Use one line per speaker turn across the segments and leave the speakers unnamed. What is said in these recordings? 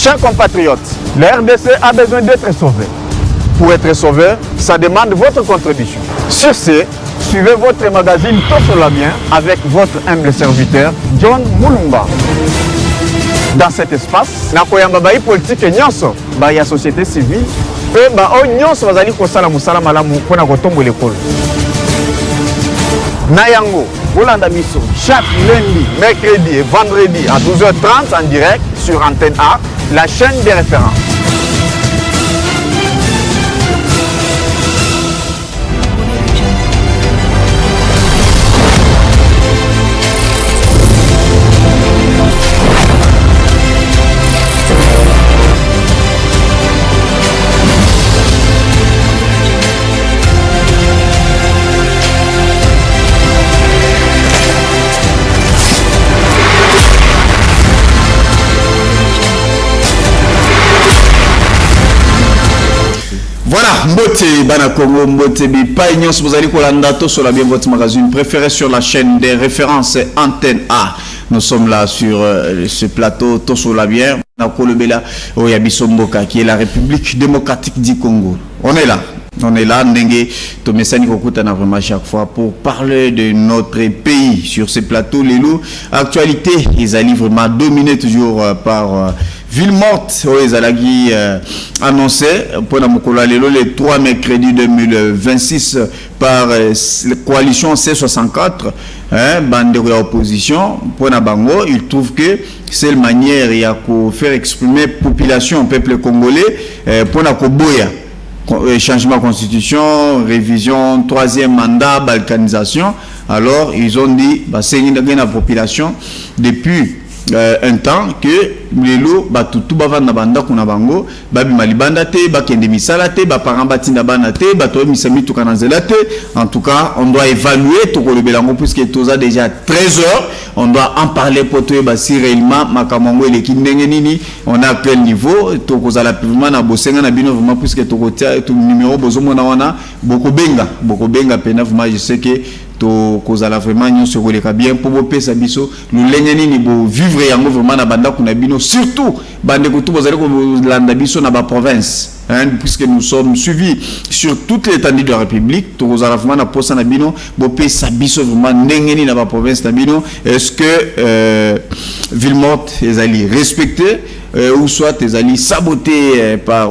Chers compatriotes, la RDC a besoin d'être sauvée. Pour être sauvé, ça demande votre contribution. Sur ce, suivez votre magazine Tout sur la bien avec votre humble serviteur, John Mulumba. Dans cet espace, nakoyamba bai politique nyonso, ba ya société civile, et ba o nyonso bazali kosala musala malamu pona kotombo l'école. Nayango, Olanda Biso, chaque lundi, mercredi et vendredi à 12h30 en direct sur Antenne A, la chaîne des références.
Voilà, Mbote Bana Congo, Mbote Bipagnon, vous allez Kolanda, sur la bien votre magazine préféré sur la chaîne des références Antenne A. Nous sommes là sur ce plateau, Tosso la bien, Nakolobela, Oyabisomboka, qui est la République démocratique du Congo. On est là. Ndengue, Tomesani Kokutana vraiment chaque fois pour parler de notre pays sur ce plateau. Les loups, actualité, ils allaient vraiment dominer toujours par ville morte. Ils allaient annoncer pour le 3 mercredi 2026 par la coalition C64, bande de l'opposition. Pour Nabango, ils trouvent que c'est la manière de faire exprimer la population, le peuple congolais, pour Nakoboya. Changement de constitution, révision, troisième mandat, balkanisation. Alors, ils ont dit, c'est une population depuis un temps que les lots, tout bavanda banda kuna bango, babi malibanda te, bakende misala te, baparamba tinda bana te, bato misami tout kanazela te. En tout cas, on doit évaluer tout le belango puisque tout ça déjà 13 heures. On doit en parler pour tout si réellement makamango et l'équipe nini, on a quel niveau, tout cause la purement na bosenga na bino vraiment puisque tout côté tout numéro bozomo na wana boko benga pena vraiment je sais que to kozala vraiment nyon sur les bien pour bopé sa biso nous lenyani ni bo vivre yango vraiment na banda kuna bino surtout bande ko tout bozali ko landa biso na ba province puisque nous sommes suivis sur toute l'étendue de la République to kozala vraiment na posa na bino bopé sa biso vraiment ndengeni na ba province na bino est-ce que ville morte ezali respecté ou soit ils allaient saboter par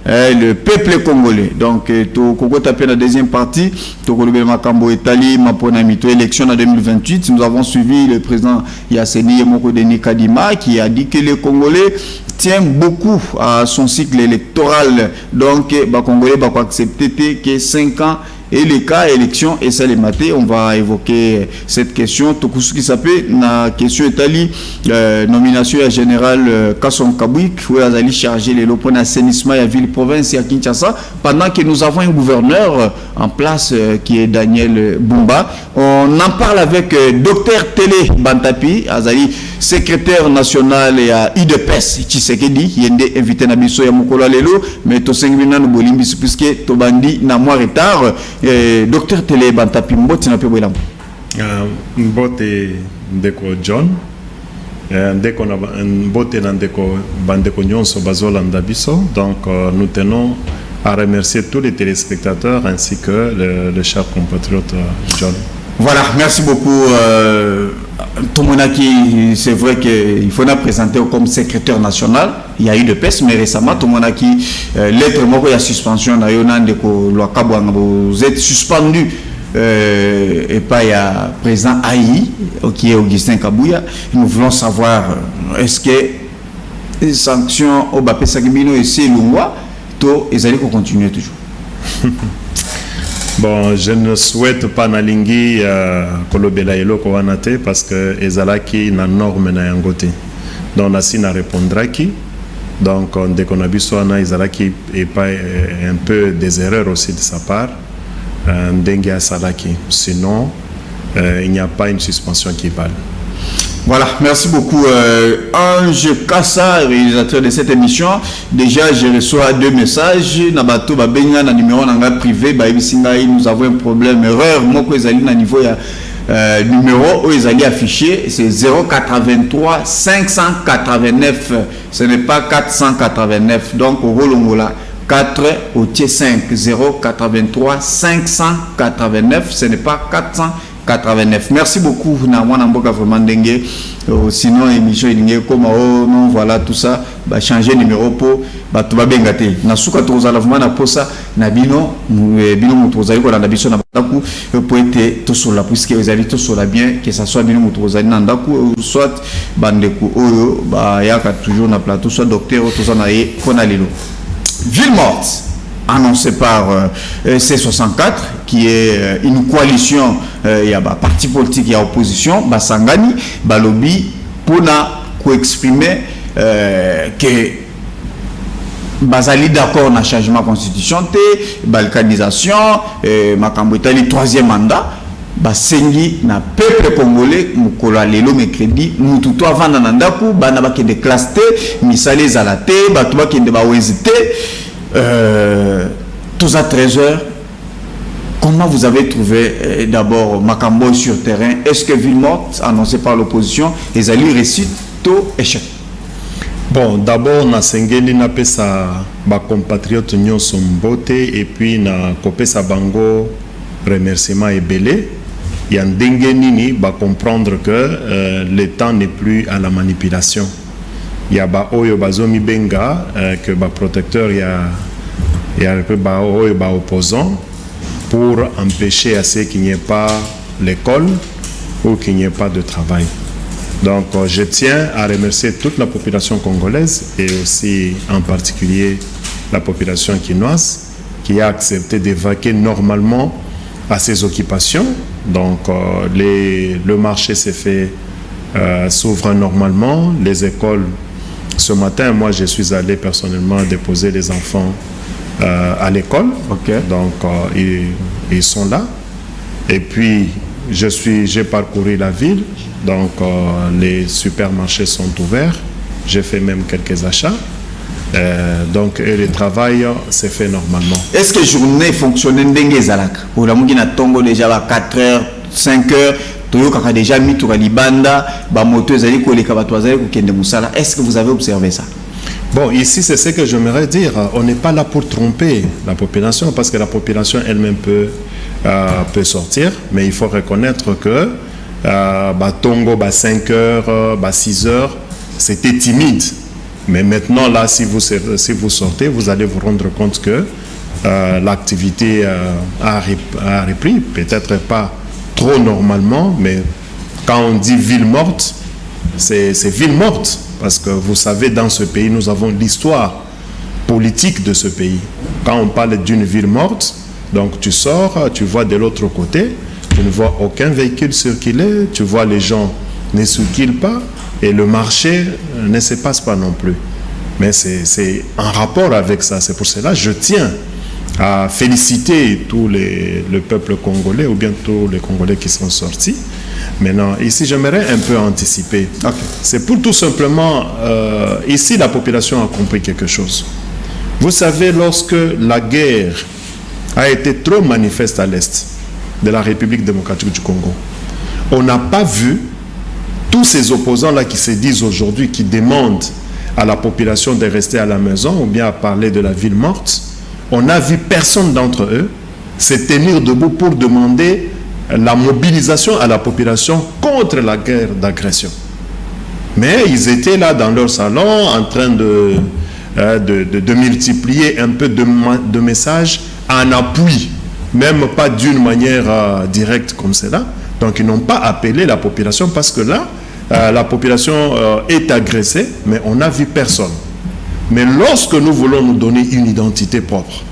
le peuple congolais. Donc, tout Koko tapé la deuxième partie, tout Kolobe Makambo Etali, Maponamito, élection en 2028. Nous avons suivi le président Yasseni Moko Denis Kadima qui a dit que les Congolais tiennent beaucoup à son cycle électoral. Donc, les Congolais vont accepter que 5 ans. Et les cas élection et ça les matés, on va évoquer cette question. Tout ce qui s'appelle la question Italie, nomination à général Kasson Kabouik, où ils allaient charger les lopes d'assainissement à la ville province et à Kinshasa, pendant que nous avons un gouverneur en place qui est Daniel Bumba. On en parle avec Dr Télé Bantapi, Azali, secrétaire national à IDPS, Tshisekedi, qui est invité à Bisso et Mokola Lelo, mais tout ce qui est Bolimbis, puisque Tobandi n'a moins retard. Docteur Télé Bantapi Mboti na pe bolam.
Mbote ndeko John. Ndeko na mbote na ndeko bandeko nyonso bazolanda biso. Donc nous tenons à remercier tous les téléspectateurs ainsi que le cher compatriote John.
Voilà, merci beaucoup. Tomonaki, c'est vrai qu'il faut la présenter comme secrétaire national. Il y a eu de PES, mais récemment, Tomonaki, lettre moko ya suspension, vous êtes suspendu. Et pas il y a président Aïe, qui est Augustin Kabouya. Nous voulons savoir, est-ce que les sanctions au Bapé Sagibino et c'est Lungwa, ils allaient continuer toujours.
Bon, je ne souhaite pas nalingi kolobela elo kowanate parce que ezalaki na norme na yangote. Donc nasi na répondraki. Donc dès qu'on a vu ça na ezalaki et pas un peu des erreurs aussi de sa part. Ndengi salaki. Sinon il n'y a pas une suspension qui vale.
Voilà, merci beaucoup Ange Kassa, réalisateur de cette émission. Déjà, je reçois 2 messages. Nabato Babenga na numéro nanga privé, nous avons un problème, erreur. Moko ezali na niveau ya numéro où ils allaient afficher, c'est 083 589. Ce n'est pas 489. Donc, au Rolongola, 4 au tiers 5, 083 589. Ce n'est pas 489. Merci beaucoup, Namwana Mboka, vraiment dengue. Sinon, émission, comme non, voilà, tout ça, bah, changer numéro pour bah, tout va bien gâter. Nasuka Toza, la vraiment, pour ça, Nabino, Bino Moutozali, qu'on a l'habitude d'Andaku, pour être tout sur la, puisque vous avez tout sur la bien, que ce soit Bino Moutozali, Nandaku, soit Bandeku, Oyo, bah, Yaka, toujours na plateau, soit docteur, tout ça, naïe, qu'on a l'îlot. Ville morte, annoncée par C64, qui est une coalition, il y a un parti politique, il y a opposition, Basangani, Balobi, pour exprimer que Basali d'accord na changement constitution, balkanisation, Makambo Itali, troisième mandat, Basengi na peuple congolais, Mukola lelo mercredi, Mututo avant nandaku, Banaba qui de classe T, Misale Zalate, Batuba qui de Bawezite, tous à 13h. Comment vous avez trouvé d'abord Makambo sur terrain? Est-ce que ville morte annoncée par l'opposition, les alliés réussissent tout échec?
Bon, d'abord, na sengeli na pesa ba compatriotes nyon sombote et puis na kopesa bango remerciement et belé. Yandenge nini ba comprendre que le temps n'est plus à la manipulation. Ya ba oyo bazomi benga que ba protecteur ya ba oyo ba opposant pour empêcher à ce qu'il n'y ait pas l'école ou qu'il n'y ait pas de travail. Donc, je tiens à remercier toute la population congolaise et aussi en particulier la population quinoise qui a accepté d'évacuer normalement à ses occupations. Donc, le marché s'est fait s'ouvre normalement, les écoles. Ce matin, moi, je suis allé personnellement déposer les enfants à l'école.
Okay.
Donc, ils sont là. Et puis, j'ai parcouru la ville. Donc, les supermarchés sont ouverts. J'ai fait même quelques achats. Donc, le travail s'est fait normalement.
Est-ce que la journée fonctionne dengue zalaka? Pour la mugina tongo déjà à 4h, 5h, toyoka déjà mis tout libanda, ba moto ezali ko leka bato azali ko kende musala. Est-ce que vous avez observé ça?
Bon, ici, c'est ce que j'aimerais dire. On n'est pas là pour tromper la population, parce que la population elle-même peut sortir, mais il faut reconnaître que Tongo, 5 heures, 6 heures, c'était timide. Mais maintenant, là, si vous sortez, vous allez vous rendre compte que l'activité a repris, peut-être pas trop normalement, mais quand on dit ville morte, c'est ville morte. Parce que vous savez, dans ce pays, nous avons l'histoire politique de ce pays. Quand on parle d'une ville morte, donc tu sors, tu vois de l'autre côté, tu ne vois aucun véhicule circuler, tu vois les gens ne circulent pas et le marché ne se passe pas non plus. Mais c'est en rapport avec ça. C'est pour cela que je tiens à féliciter le peuple congolais ou bien tous les Congolais qui sont sortis. Maintenant, ici, j'aimerais un peu anticiper.
Okay.
C'est pour tout simplement, ici, la population a compris quelque chose. Vous savez, lorsque la guerre a été trop manifeste à l'est de la République démocratique du Congo, on n'a pas vu tous ces opposants-là qui se disent aujourd'hui, qui demandent à la population de rester à la maison ou bien à parler de la ville morte. On n'a vu personne d'entre eux se tenir debout pour demander la mobilisation à la population contre la guerre d'agression. Mais ils étaient là dans leur salon en train de multiplier un peu de messages en appui, même pas d'une manière directe comme cela. Donc ils n'ont pas appelé la population parce que là, la population est agressée, mais on n'a vu personne. Mais lorsque nous voulons nous donner une identité propre,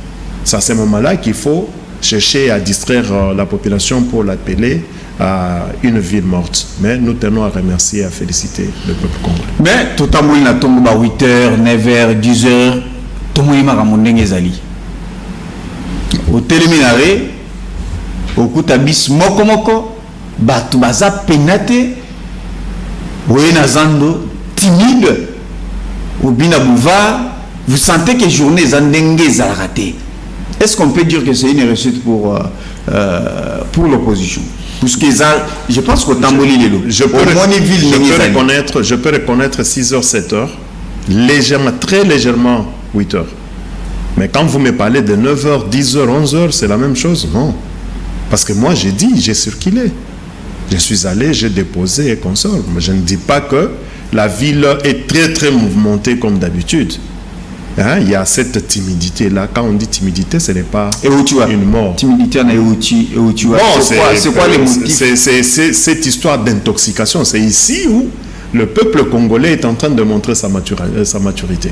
c'est à ce moment-là qu'il faut chercher à distraire la population pour l'appeler à une ville morte. Mais nous tenons à remercier et à féliciter le peuple congolais.
Mais tout à l'heure, il tombe à 8h, 9h, 10h, tout le monde a ramondé zali. Au téléminaré, au kutabis moko, batu baza penate, ouena zando, timide, ou bina boulevard, vous sentez que journée zandenge zalakate. Est-ce qu'on peut dire que c'est une réussite pour l'opposition? Puisque ça, je pense qu'au Tamboli,
je peux reconnaître 6h, 7h, légèrement, très légèrement 8h. Mais quand vous me parlez de 9h, 10h, 11h, c'est la même chose. Non. Parce que moi, j'ai circulé. Je suis allé, j'ai déposé et consort. Mais je ne dis pas que la ville est très, très mouvementée comme d'habitude. Hein, il y a cette timidité-là. Quand on dit timidité, ce n'est pas une mort.
Timidité, c'est quoi les motifs?
C'est cette histoire d'intoxication. C'est ici où le peuple congolais est en train de montrer sa maturité.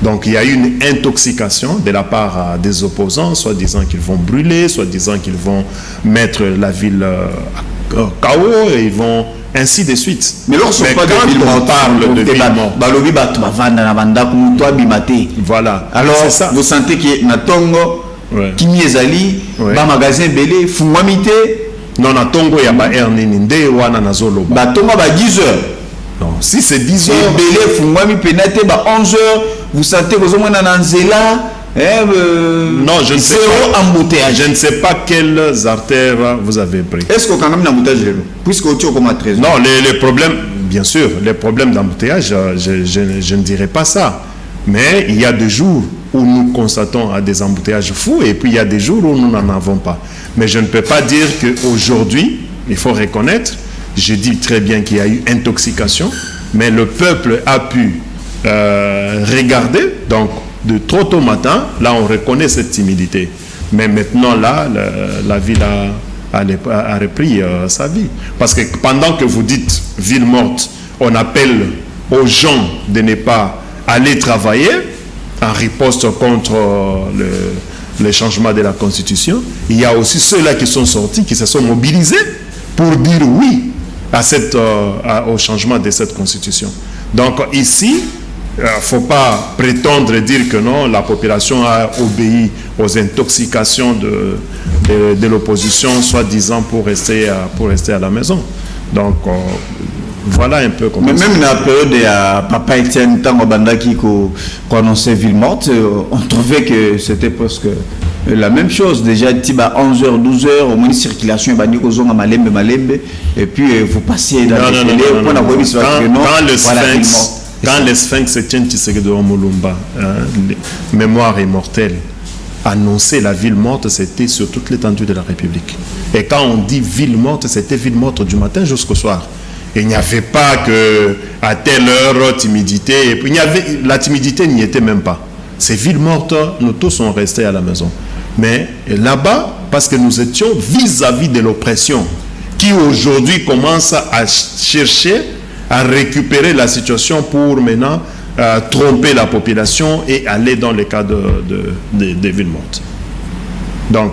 Donc il y a eu une intoxication de la part des opposants, soit disant qu'ils vont brûler, soit disant qu'ils vont mettre la ville à chaos et ils vont ainsi de suite.
Mais lorsqu'on parle de ville morte,
voilà.
Alors vous sentez que Natongo, Kimi Ezali, ba magasin belé, fumamite.
Non, Natongo ya ba erninde wana nazolo.
Ba tonga ba 10h.
Non, si c'est 10h.
Belé fumami penate ba 11h, vous sentez que vous avez un anzela.
Non, je ne sais pas.
Embouteillage.
Je ne sais pas quelles artères vous avez pris.
Est-ce qu'on a même un embouteillage puisque vous comme à 13
Non, les problèmes, bien sûr, les problèmes d'embouteillage, je ne dirais pas ça. Mais il y a des jours où nous constatons des embouteillages fous et puis il y a des jours où nous n'en avons pas. Mais je ne peux pas dire qu'aujourd'hui, il faut reconnaître, je dis très bien qu'il y a eu intoxication, mais le peuple a pu regarder, donc de trop tôt matin, là on reconnaît cette timidité. Mais maintenant là, la ville a repris sa vie. Parce que pendant que vous dites ville morte, on appelle aux gens de ne pas aller travailler en riposte contre le changement de la Constitution. Il y a aussi ceux-là qui sont sortis, qui se sont mobilisés pour dire oui au changement de cette Constitution. Donc ici, il ne faut pas prétendre dire que non, la population a obéi aux intoxications de l'opposition, soi-disant pour rester à la maison. Donc, voilà un peu comment.
Mais même dans la période de Papa Etienne, tant qui annonçait ville morte, on trouvait que c'était presque la même chose. Déjà, 11h, 12h, au moins une circulation, et puis vous passez dans les télés.
Quand le Sphinx Etienne Tshisekedi Omulumba, mémoire immortelle, annonçait la ville morte, c'était sur toute l'étendue de la République. Et quand on dit ville morte, c'était ville morte du matin jusqu'au soir. Et il n'y avait pas que à telle heure timidité. Et puis, la timidité n'y était même pas. Ces villes mortes, nous tous sommes restés à la maison. Mais là-bas, parce que nous étions vis-à-vis de l'oppression, qui aujourd'hui commence à chercher à récupérer la situation pour maintenant tromper la population et aller dans le cas des villes mortes. Donc,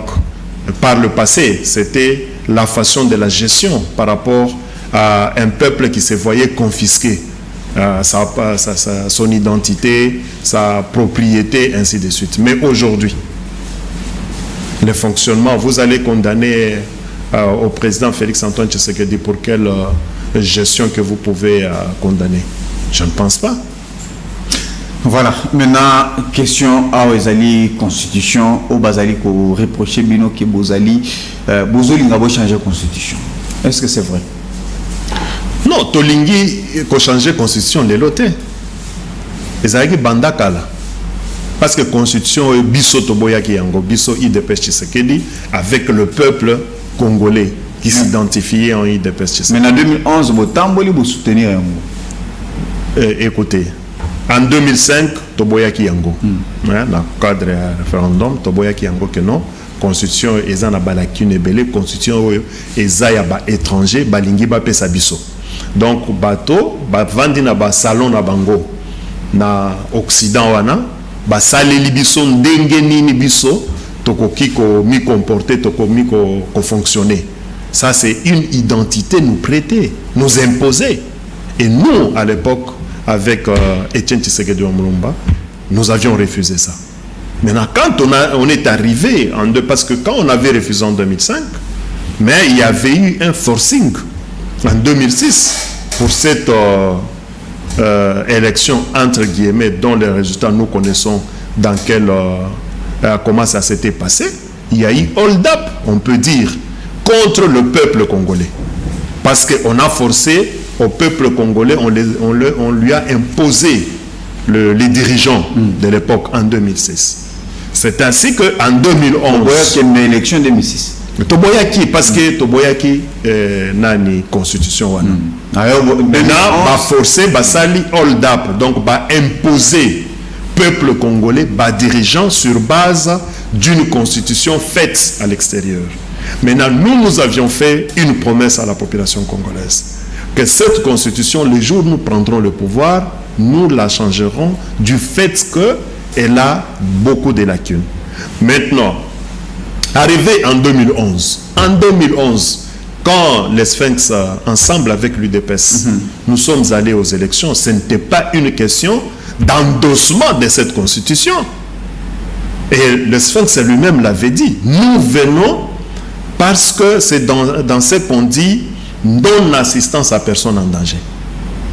par le passé, c'était la façon de la gestion par rapport à un peuple qui se voyait confisquer son identité, sa propriété, ainsi de suite. Mais aujourd'hui, le fonctionnement, vous allez condamner au président Félix-Antoine Tshisekedi pour quelle gestion que vous pouvez condamner? Je ne pense pas.
Voilà. Maintenant, question à Ozali Constitution, au Bazali ko reprocher bino que Bozali Bozoli n'a pas changé Constitution. Est-ce que c'est vrai?
Non, Tolingi ko changer Constitution les lotés. Ezali bandakala. Parce que Constitution biso toboya ki yango biso IDPS Tshisekedi avec le peuple congolais qui s'identifiait en IDPS Tshisekedi.
Mais en 2011, vous tamboli vous soutenir yango.
Écoutez, en 2005, Toboyaki Yango, dans le cadre du référendum, Toboyaki Yango que non, constitution eza na balakine belé, constitution eza ya ba étranger, balingi ba pesa biso. Donc bato ba vandi na ba salon na bango na Occident wana, ba saleli biso ndenge nini biso tokoki ko mi comporter, tokomi ko fonctionner. Ça c'est une identité nous prêter, nous imposer. Et nous à l'époque avec Etienne Tshisekedi Omulumba, nous avions refusé ça. Maintenant, quand on est arrivé, parce que quand on avait refusé en 2005, mais il y avait eu un forcing en 2006 pour cette élection, entre guillemets, dont les résultats nous connaissons dans comment ça s'était passé. Il y a eu hold-up, on peut dire, contre le peuple congolais. Parce qu'on a forcé au peuple congolais, on lui a imposé les dirigeants de l'époque en 2006. C'est ainsi qu'en 2011...
Il y a une élection 2006.
Toboyaki, parce que Toboyaki n'a ni constitution. Maintenant, va forcer, va sali hold up, donc va imposer peuple congolais, va dirigeant sur base d'une constitution faite à l'extérieur. Maintenant, nous avions fait une promesse à la population congolaise, que cette constitution, le jour où nous prendrons le pouvoir, nous la changerons du fait qu'elle a beaucoup de lacunes. Maintenant, arrivé en 2011, quand les Sphinx, ensemble avec l'UDPS, nous sommes allés aux élections, ce n'était pas une question d'endossement de cette constitution. Et le Sphinx lui-même l'avait dit, nous venons parce que c'est dans ce qu'on dit non-assistance à personne en danger.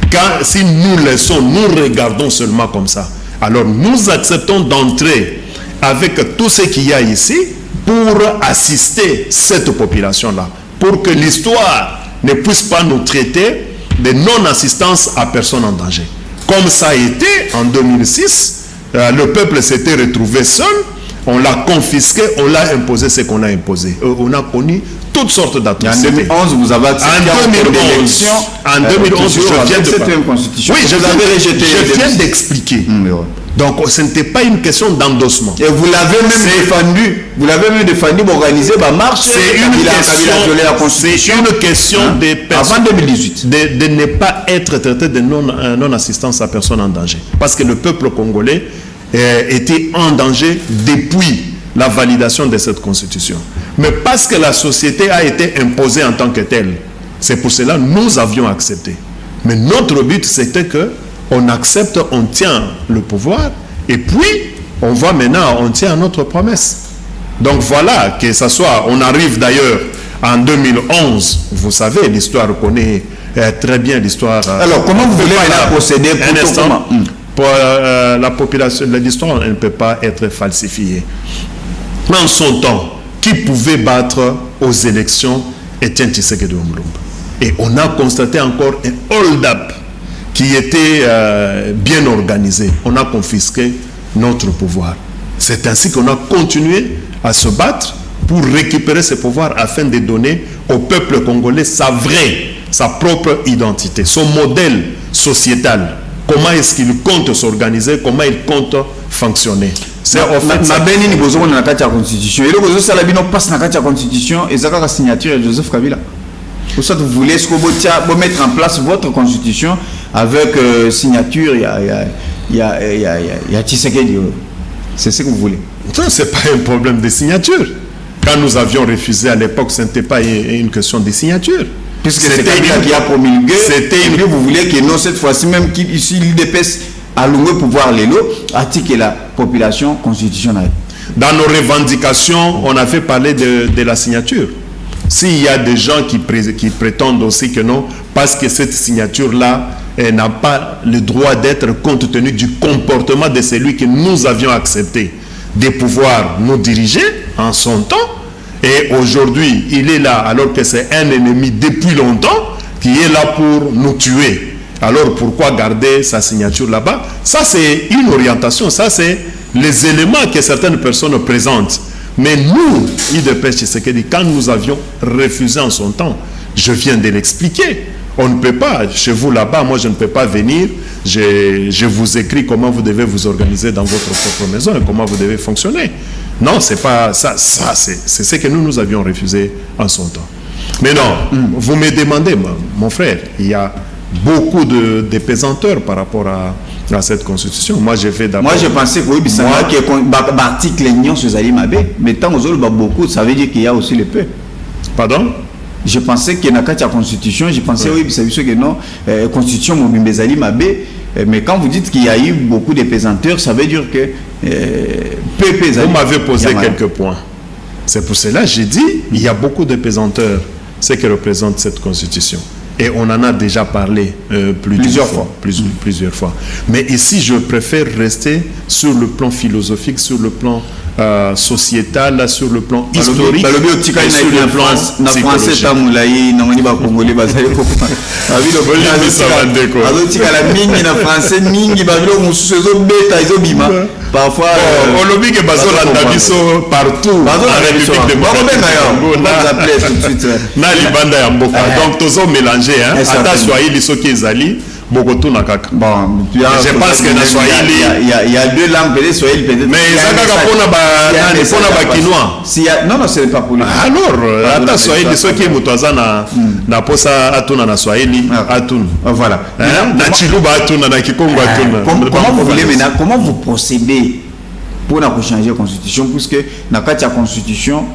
Car si nous laissons, nous regardons seulement comme ça, alors nous acceptons d'entrer avec tout ce qu'il y a ici pour assister cette population-là, pour que l'histoire ne puisse pas nous traiter de non-assistance à personne en danger. Comme ça a été en 2006, le peuple s'était retrouvé seul, on l'a confisqué, on l'a imposé ce qu'on a imposé. On a connu toutes sortes d'atrocités.
En 2011, vous avez accepté
en 2011, je viens de
constitution.
Oui, je viens d'expliquer. Donc, ce n'était pas une question d'endossement.
Et vous l'avez même défendu. Vous l'avez même défendu pour organiser ma marche.
C'est une question des personnes.
Avant 2018.
De ne pas être traité de non-assistance à personne en danger. Parce que le peuple congolais était en danger depuis la validation de cette constitution. Mais parce que la société a été imposée en tant que telle, c'est pour cela que nous avions accepté. Mais notre but, c'était que on accepte, on tient le pouvoir, et puis on va maintenant, on tient à notre promesse. Donc voilà, que ce soit, on arrive d'ailleurs en 2011, vous savez, l'histoire connaît très bien l'histoire.
Alors comment vous voulez procéder
pour la population, l'histoire ne peut pas être falsifiée. En son temps, qui pouvait battre aux élections Etienne Tshisekedi Lumumba. Et on a constaté encore un hold-up qui était bien organisé. On a confisqué notre pouvoir. C'est ainsi qu'on a continué à se battre pour récupérer ce pouvoir afin de donner au peuple congolais sa propre identité, son modèle sociétal. Comment est-ce qu'il compte s'organiser, comment il compte fonctionner. C'est en fait ça.
La constitution. Et le ça la passe dans la constitution et ça la signature de Joseph Kabila. Pour ça, vous voulez mettre en place votre constitution avec signature, il y a Tshisekedi. C'est ce que vous voulez.
Ça, ce n'est pas un problème de signature. Quand nous avions refusé à l'époque, ce n'était pas une question de signature.
Puisque c'est Kabila qui a promulgué, et vous voulez que non, cette fois-ci, même ici, l'UDPS a loué pouvoir les lots, attiquer la population constitutionnelle.
Dans nos revendications, on avait parlé de la signature. S'il y a des gens qui prétendent aussi que non, parce que cette signature-là n'a pas le droit d'être compte tenu du comportement de celui que nous avions accepté de pouvoir nous diriger en son temps, et aujourd'hui, il est là alors que c'est un ennemi depuis longtemps qui est là pour nous tuer. Alors pourquoi garder sa signature là-bas? Ça, c'est une orientation, ça, c'est les éléments que certaines personnes présentent. Mais nous, UDPS Tshisekedi, quand nous avions refusé en son temps, je viens de l'expliquer. On ne peut pas, chez vous là-bas, moi je ne peux pas venir, je vous écris comment vous devez vous organiser dans votre propre maison et comment vous devez fonctionner. Non, c'est pas ça, c'est ce que nous avions refusé en son temps. Mais non, vous me demandez, mon frère, il y a beaucoup de pesanteurs par rapport à cette constitution. Moi, j'ai fait d'abord...
Moi, je pensais que oui, c'est l'article Lignon sur Zali Mabé, mais tant aux autres, beaucoup, ça veut dire qu'il y a aussi le peu.
Pardon?
Je pensais qu'il y a une constitution, je pensais oui, c'est que non, constitution Mobimbe Mabé, mais quand vous dites qu'il y a eu beaucoup de pesanteurs, ça veut dire que
vous m'avez posé quelques points. C'est pour cela que j'ai dit il y a beaucoup de pesanteurs, ce que représente cette constitution. Et on en a déjà parlé plusieurs fois. Mais ici, je préfère rester sur le plan philosophique, sur le plan sociétal, sur le plan historique,
sur le plan psychologique. Parfois,
on lobby que Bazolanda biso partout dans la République démocratique. Donc tozo mélanger hein. Ata Swahili soki ezali Bogoto nakaka.
Bon,
je pense que na Swahili
il y a deux langues peut-être Swahili peut-être.
Mais ezaka pona ba quinois.
Si non c'est pas pour lui.
Alors ata Swahili soki mutoza na posa atuna na Swahili atuna.
Voilà.
Na Chiluba atuna na Kikongo atuna.
Comment vous voulez maintenant comment vous procédez pour changer la constitution puisque dans la constitution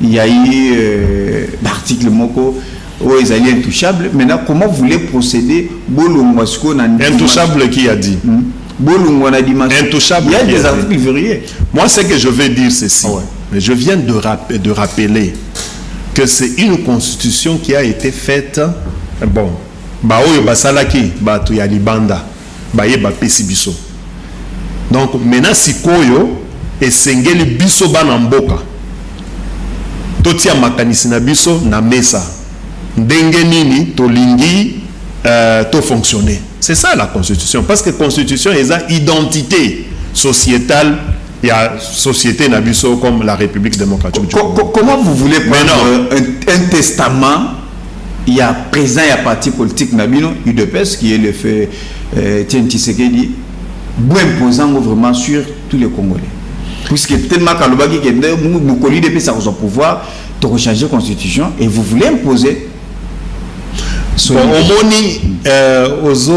il y a eu l'article moko où ils allaient intouchables. Maintenant comment vous voulez procéder
intouchable qui a dit intouchable
il y a des articles verriers.
Moi ce que je vais dire ceci mais je viens de rappeler que c'est une constitution qui a été faite bon oyo basalaki bato ya libanda baye bapesi biso. Donc maintenant sikoyo esengeli biso bana mboka totia makanisi na biso na mesa ndenge nini tolingi to fonctionner. C'est ça la constitution parce que constitution est une identité sociétale. Il y a société na biso comme la République démocratique du Congo.
Comment vous voulez prendre un testament? Il y a présent, il y a parti politique Nabino, UDPS qui est le fait Tien Tshisekedi imposant vraiment sur tous les Congolais. Puisque tellement Kalobaki qui est beaucoup d'UDPS ça au pouvoir, de rechanger la constitution et vous voulez imposer.
Bon, au moni aux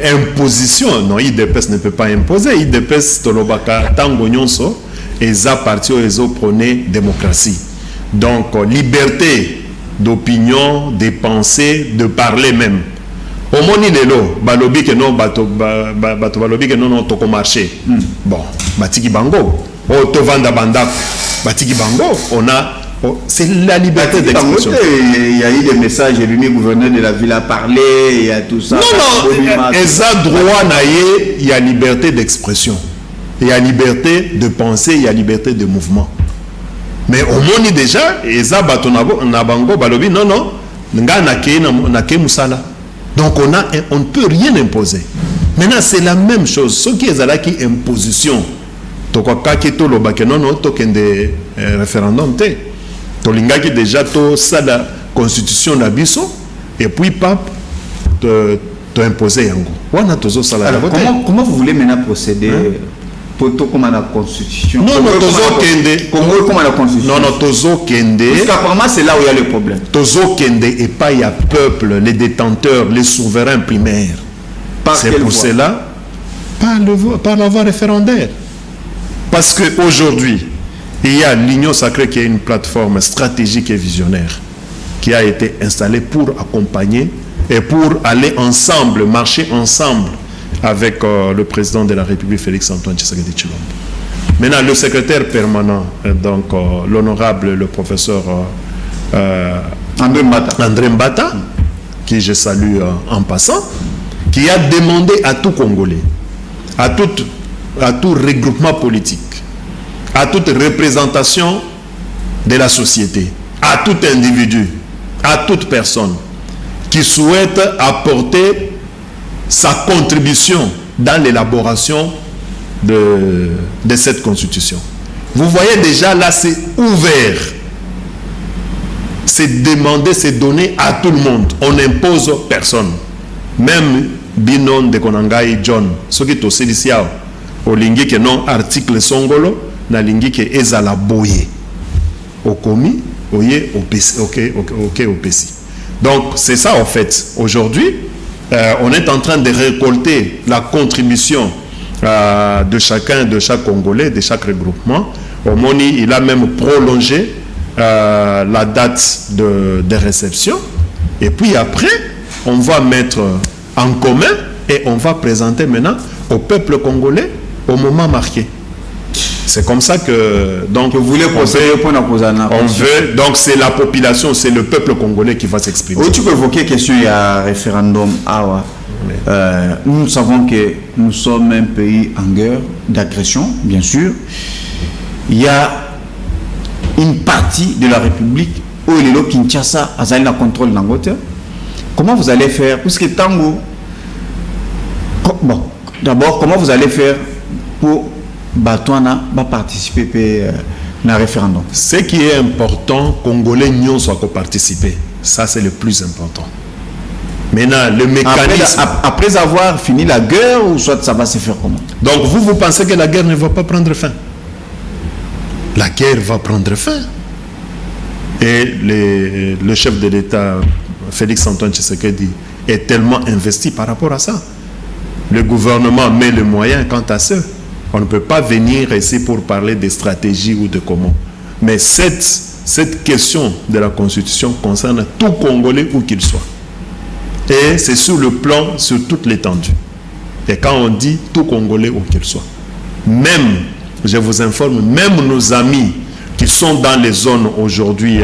impositions, non, UDPS ne peut pas imposer. UDPS Tolobaka Tango Nyonso et za parti aux prôner démocratie. Donc liberté d'opinion, de penser, de parler même. Au moni lelo, balobi que non, bato balobi que non, toko marché. Bon, batiki bango, o to vanda banda, batiki bango, on a, c'est la liberté d'expression.
Il y a eu des messages, le gouverneur de la ville a parlé, il y a tout ça.
Non, ils ont droit naïe, il y a liberté d'expression, il y a liberté de penser, il y a liberté de mouvement. Mais au moni déjà, ils ont bato na bango, balobi non, nga na ke musala. Donc on ne peut rien imposer. Maintenant c'est la même chose. Ce qui est là qui imposition. Tokoka ki to lobake non to kende référendum te. To lingaki déjà to ça la constitution na biso et puis pape te imposer yango. Wana tozo sala la vote.
Comment vous voulez maintenant procéder pour to comme la constitution?
Non tozo kende
Congo comme la constitution.
Non tozo kende.
Parce qu'apparemment c'est là où il y a le problème.
Tozo kende et pas il y a peuple, les détenteurs, les souverains primaires. C'est pour cela par la voie référendaire. Parce qu'aujourd'hui, il y a l'Union Sacrée qui est une plateforme stratégique et visionnaire qui a été installée pour accompagner et pour aller ensemble, marcher ensemble avec le président de la République, Félix-Antoine Tshisekedi Tshilombo. Maintenant, le secrétaire permanent, donc l'honorable, le professeur André Mbata, qui je salue en passant, qui a demandé à tout Congolais, à tout regroupement politique, à toute représentation de la société, à tout individu, à toute personne qui souhaite apporter sa contribution dans l'élaboration de cette constitution. Vous voyez déjà là, c'est ouvert. C'est demandé, c'est donné à tout le monde. On n'impose personne. Même Binon de Konangai John, ce qui est au Céliciao, au lingi que non article songolo, na lingi que ezala boye. Au commis, oye, au PC, ok, au PC. Donc c'est ça en fait. Aujourd'hui, on est en train de récolter la contribution de chacun, de chaque Congolais, de chaque regroupement. Au Moni, il a même prolongé la date de réception. Et puis après, on va mettre en commun et on va présenter maintenant au peuple congolais au moment marqué. C'est comme ça que donc
vous voulez procéder pour
on veut donc c'est la population, c'est le peuple congolais qui va s'exprimer.
Oui, tu peux évoquer question il y a référendum awa. Nous savons que nous sommes un pays en guerre d'agression, bien sûr. il y a une partie de la République où il est Kinshasa a un contrôle d'Angote. Comment vous allez faire? Puisque Tango, bon, d'abord, comment vous allez faire pour Batouana participer à un référendum?
Ce qui est important, Congolais n'y soit participer. Ça, c'est le plus important. Maintenant, le mécanisme...
Après avoir fini la guerre, ou soit ça va se faire comment?
Donc, vous pensez que la guerre ne va pas prendre fin? La guerre va prendre fin. Et le chef de l'État, Félix Antoine Tshisekedi, est tellement investi par rapport à ça. Le gouvernement met le moyen quant à ça. On ne peut pas venir ici pour parler de stratégie ou de comment. Mais cette question de la Constitution concerne tout Congolais où qu'il soit. Et c'est sur le plan, sur toute l'étendue. Et quand on dit tout Congolais où qu'il soit, même, je vous informe, même nos amis qui sont dans les zones aujourd'hui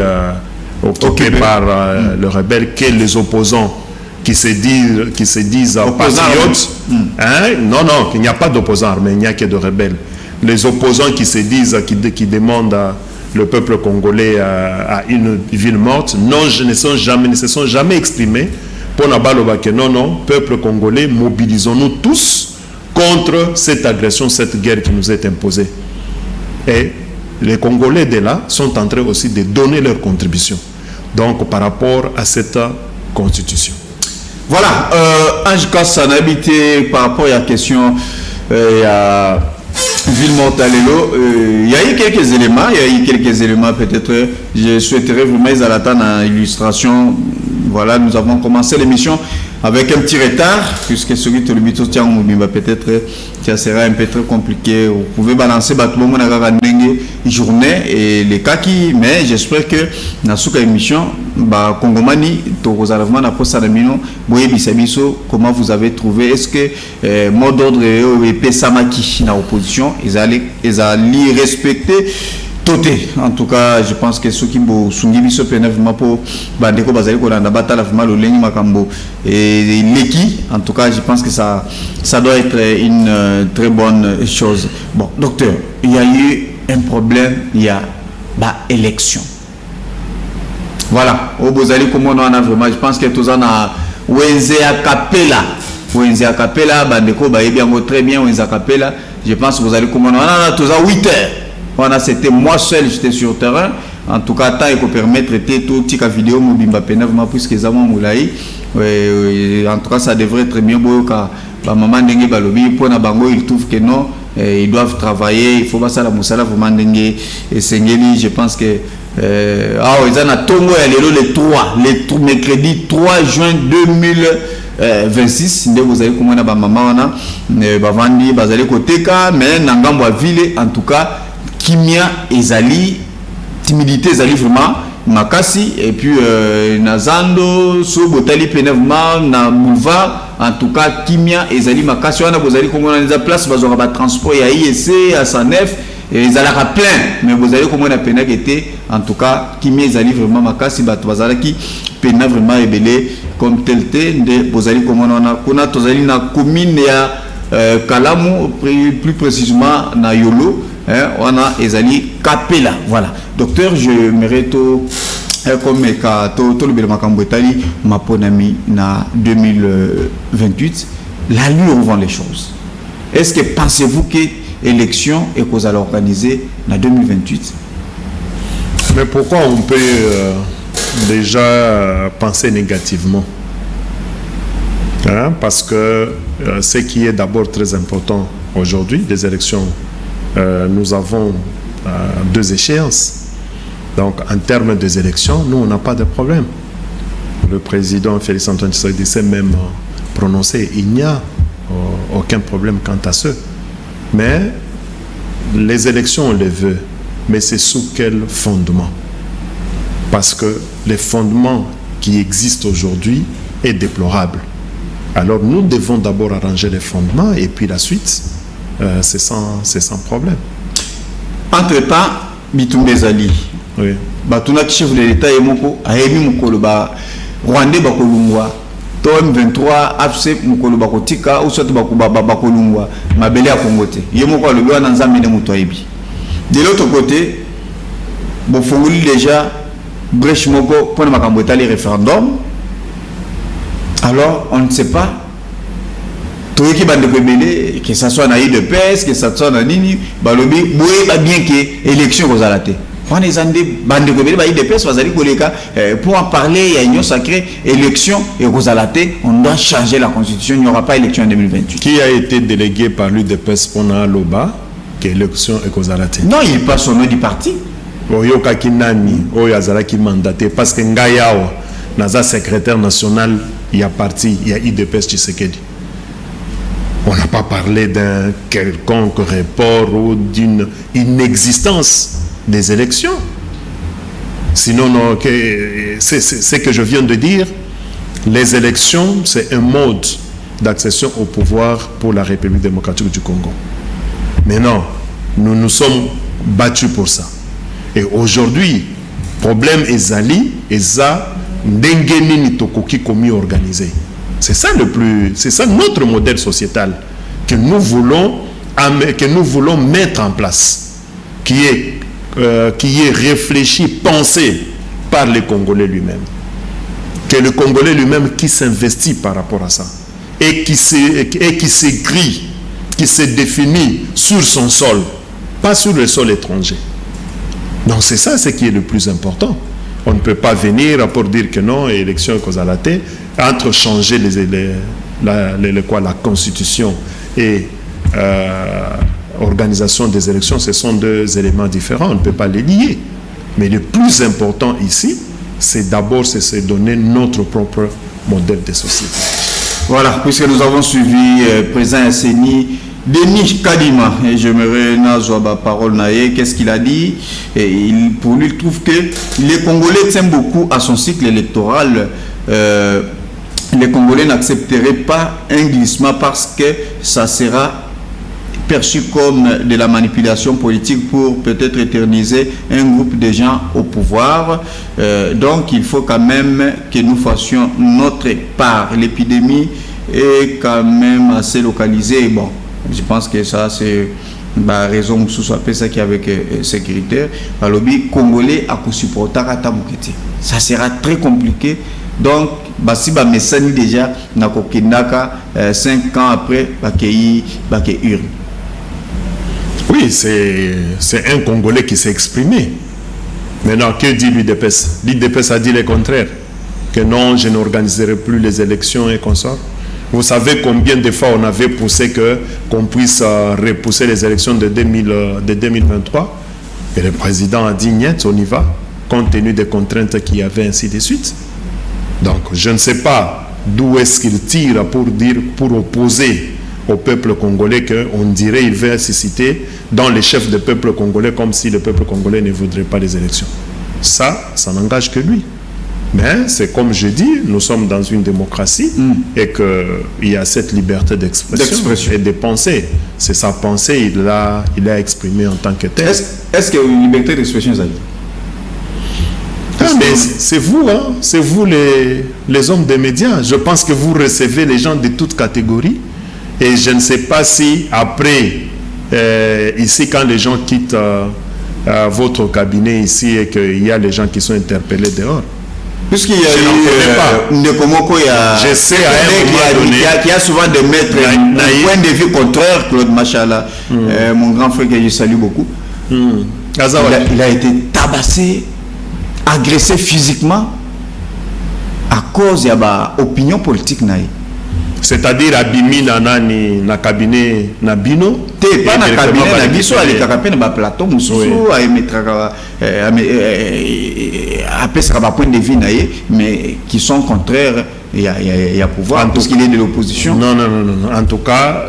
occupées par le rebelle, que les opposants qui se disent patriotes, hein? Non, il n'y a pas d'opposants armés, il n'y a que de rebelles. Les opposants qui se disent, qui demandent le peuple congolais à une ville morte, non, ne se sont jamais exprimés pour n'abaloba que non, peuple congolais, mobilisons-nous tous contre cette agression, cette guerre qui nous est imposée. Et les Congolais de là sont en train aussi de donner leur contribution. Donc, par rapport à cette constitution.
Voilà, Ange Kassa n'a habité par rapport à la question à Ville-Mortalelo. Il y a eu quelques éléments, peut-être. Je souhaiterais vous mettre à la table en illustration. Voilà, nous avons commencé l'émission avec un petit retard, puisque celui de l'Ubito tient peut-être ça sera un peu très compliqué. Vous pouvez balancer une journée et les kaki, mais j'espère que dans cette émission, Congomani, comment vous avez trouvé? Est-ce que mot d'ordre et Pessamaki dans l'opposition, ils allaient respecter? En tout cas, je pense que ceux qui ont sungi pour bandeko bazali ko landa batala vraiment le lengi makambo et l'équipe, en tout cas, je pense que ça doit être une très bonne chose. Bon, docteur, il y a eu un problème, il y a élection. Voilà, au Bozali comme on a vraiment, je pense que tous en a Wenze a Capella, bandeko ba bien très bien Wenze a Capella. Je pense que vous allez comme on a tous à 8 heures. C'était moi seul, j'étais sur le terrain. En tout cas, il faut permettre de tout petit vidéo, puisque les amants moulaï. En tout cas, ça devrait être bien beau quand maman dengue balobi pour na bango, ils trouvent que non, ils doivent travailler. Il faut pas ça la moussala vraiment dengue et sengeli. Je pense que ils ont tongo le mercredi 3 juin 2026. Vous avez comment na ba maman na bavandi bazali koteka mais nangambo ville en tout cas. Kimia ezali timidité ezali vraiment makasi et puis nazando so botali penevement na boulevard en tout cas kimia ezali makasi wana bozali komona na place bazora ba transport ya IEC à Sanef ezalaka plein mais bozali komona pena kete en tout cas kimia ezali vraiment makasi bato bazalaki pena vraiment ebele comme tel de bozali komona na kuna tozali na commune ya Kalamu plus précisément na Yolo. On a Ezali Capella. Voilà. Docteur, je mérite comme tout le Belmakambotali, ma ponami na 2028. L'allure vend les choses. Est-ce que pensez-vous que l'élection est qu'on allait organiser en 2028?
Mais pourquoi on peut déjà penser négativement? Parce que ce qui est d'abord très important aujourd'hui, les élections. Nous avons 2 échéances. Donc, en termes des élections, nous, on n'a pas de problème. Le président Félix Antoine Tshisekedi s'est même prononcé. Il n'y a aucun problème quant à ce. Mais les élections, on les veut. Mais c'est sous quel fondement? Parce que les fondements qui existent aujourd'hui est déplorable. Alors, nous devons d'abord arranger les fondements et puis la suite... c'est sans problème.
Entre-temps, Bitumbe Zali.
Oui.
Batuna chef de l'État et moko aemi mukolo ba Rwanda bakolungwa. To M23 AFC mukolo bakotika ou soit bakolungwa mabele ya Kongote. Ye moko alobi wana nzambe ne muto ayebi. De l'autre côté, bon, Fongoli déjà, brèche moko pour le les référendums. Alors, on ne sait pas. Tout qui va que ça soit dans l'IDPS, que ça soit dans Nini, balobi, bien que l'élection aux alatés. On est en bande de IDPS, pour en parler, il y a une sacrée élection et aux alatés, on doit changer la constitution, il n'y aura pas élection en 2028.
Qui a été délégué par l'IDPS pendant l'OBA, que l'élection est aux alatés?
Non, il n'est pas son nom du parti.
Oyoka Kinani, Oyazala qui mandaté, parce que Ngayao, Naza secrétaire national, il y a parti, il y a IDPS Tshisekedi. On n'a pas parlé d'un quelconque report ou d'une inexistence des élections. Sinon, c'est que je viens de dire, les élections, c'est un mode d'accession au pouvoir pour la République démocratique du Congo. Mais non, nous nous sommes battus pour ça. Et aujourd'hui, problème Ezali, Eza, Ndengeni Nitokoki Komi organisé. C'est ça notre modèle sociétal que nous voulons mettre en place, qui est réfléchi, pensé par le Congolais lui-même. Que le Congolais lui-même qui s'investit par rapport à ça et qui s'écrit, qui se définit sur son sol, pas sur le sol étranger. Donc c'est ça ce qui est le plus important. On ne peut pas venir pour dire que non, élection cause à la tête, entre changer la constitution et organisation des élections, ce sont deux éléments différents, on ne peut pas les lier. Mais le plus important ici, c'est d'abord se donner notre propre modèle de société.
Voilà, puisque nous avons suivi président Seni Denis Kadima, et j'aimerais la parole naïe, qu'est-ce qu'il a dit? Et pour lui, il trouve que les Congolais tiennent beaucoup à son cycle électoral. Les Congolais n'accepteraient pas un glissement parce que ça sera perçu comme de la manipulation politique pour peut-être éterniser un groupe de gens au pouvoir. Donc il faut quand même que nous fassions notre part. L'épidémie est quand même assez localisée. Bon, je pense que ça c'est la raison sous ça qui avec sécurité. Le lobby congolais a supporté à Tamouketi. Ça sera très compliqué. Donc, si ba messani déjà na kokindaka 5 ans après urne.
Oui, c'est un Congolais qui s'est exprimé. Maintenant, que dit l'UDPS? L'UDPS a dit le contraire. Que non, je n'organiserai plus les élections et consorts. Vous savez combien de fois on avait poussé qu'on puisse repousser les élections de 2023? Et le président a dit, niet, on y va, compte tenu des contraintes qu'il y avait, ainsi de suite. Donc, je ne sais pas d'où est-ce qu'il tire pour opposer au peuple congolais qu'on dirait qu'il veut susciter dans les chefs du peuple congolais comme si le peuple congolais ne voudrait pas les élections. Ça n'engage que lui. Mais c'est comme je dis, nous sommes dans une démocratie et qu'il y a cette liberté d'expression et de penser. C'est sa pensée, il l'a exprimé en tant que tel.
Est-ce qu'il y a une liberté d'expression, Zali?
Mais c'est vous, hein? C'est vous les hommes des médias. Je pense que vous recevez les gens de toutes catégories. Et je ne sais pas si après, ici, quand les gens quittent votre cabinet ici et qu'il y a les gens qui sont interpellés dehors.
Puisqu'il y a
je sais à un moment donné
qui a souvent de mettre un point de vue contraire, Claude Machala, mon grand frère que je salue beaucoup. Il a été tabassé, agressé physiquement à cause de l'opinion politique.
C'est-à-dire abimi na cabinet na bino
pas na cabinet na biso ali kakapena ba plateau mususu a emetra apesaka ba point de vue naie mais qui sont contraires il y a pouvoir parce qu'il est de l'opposition.
Non. En tout cas,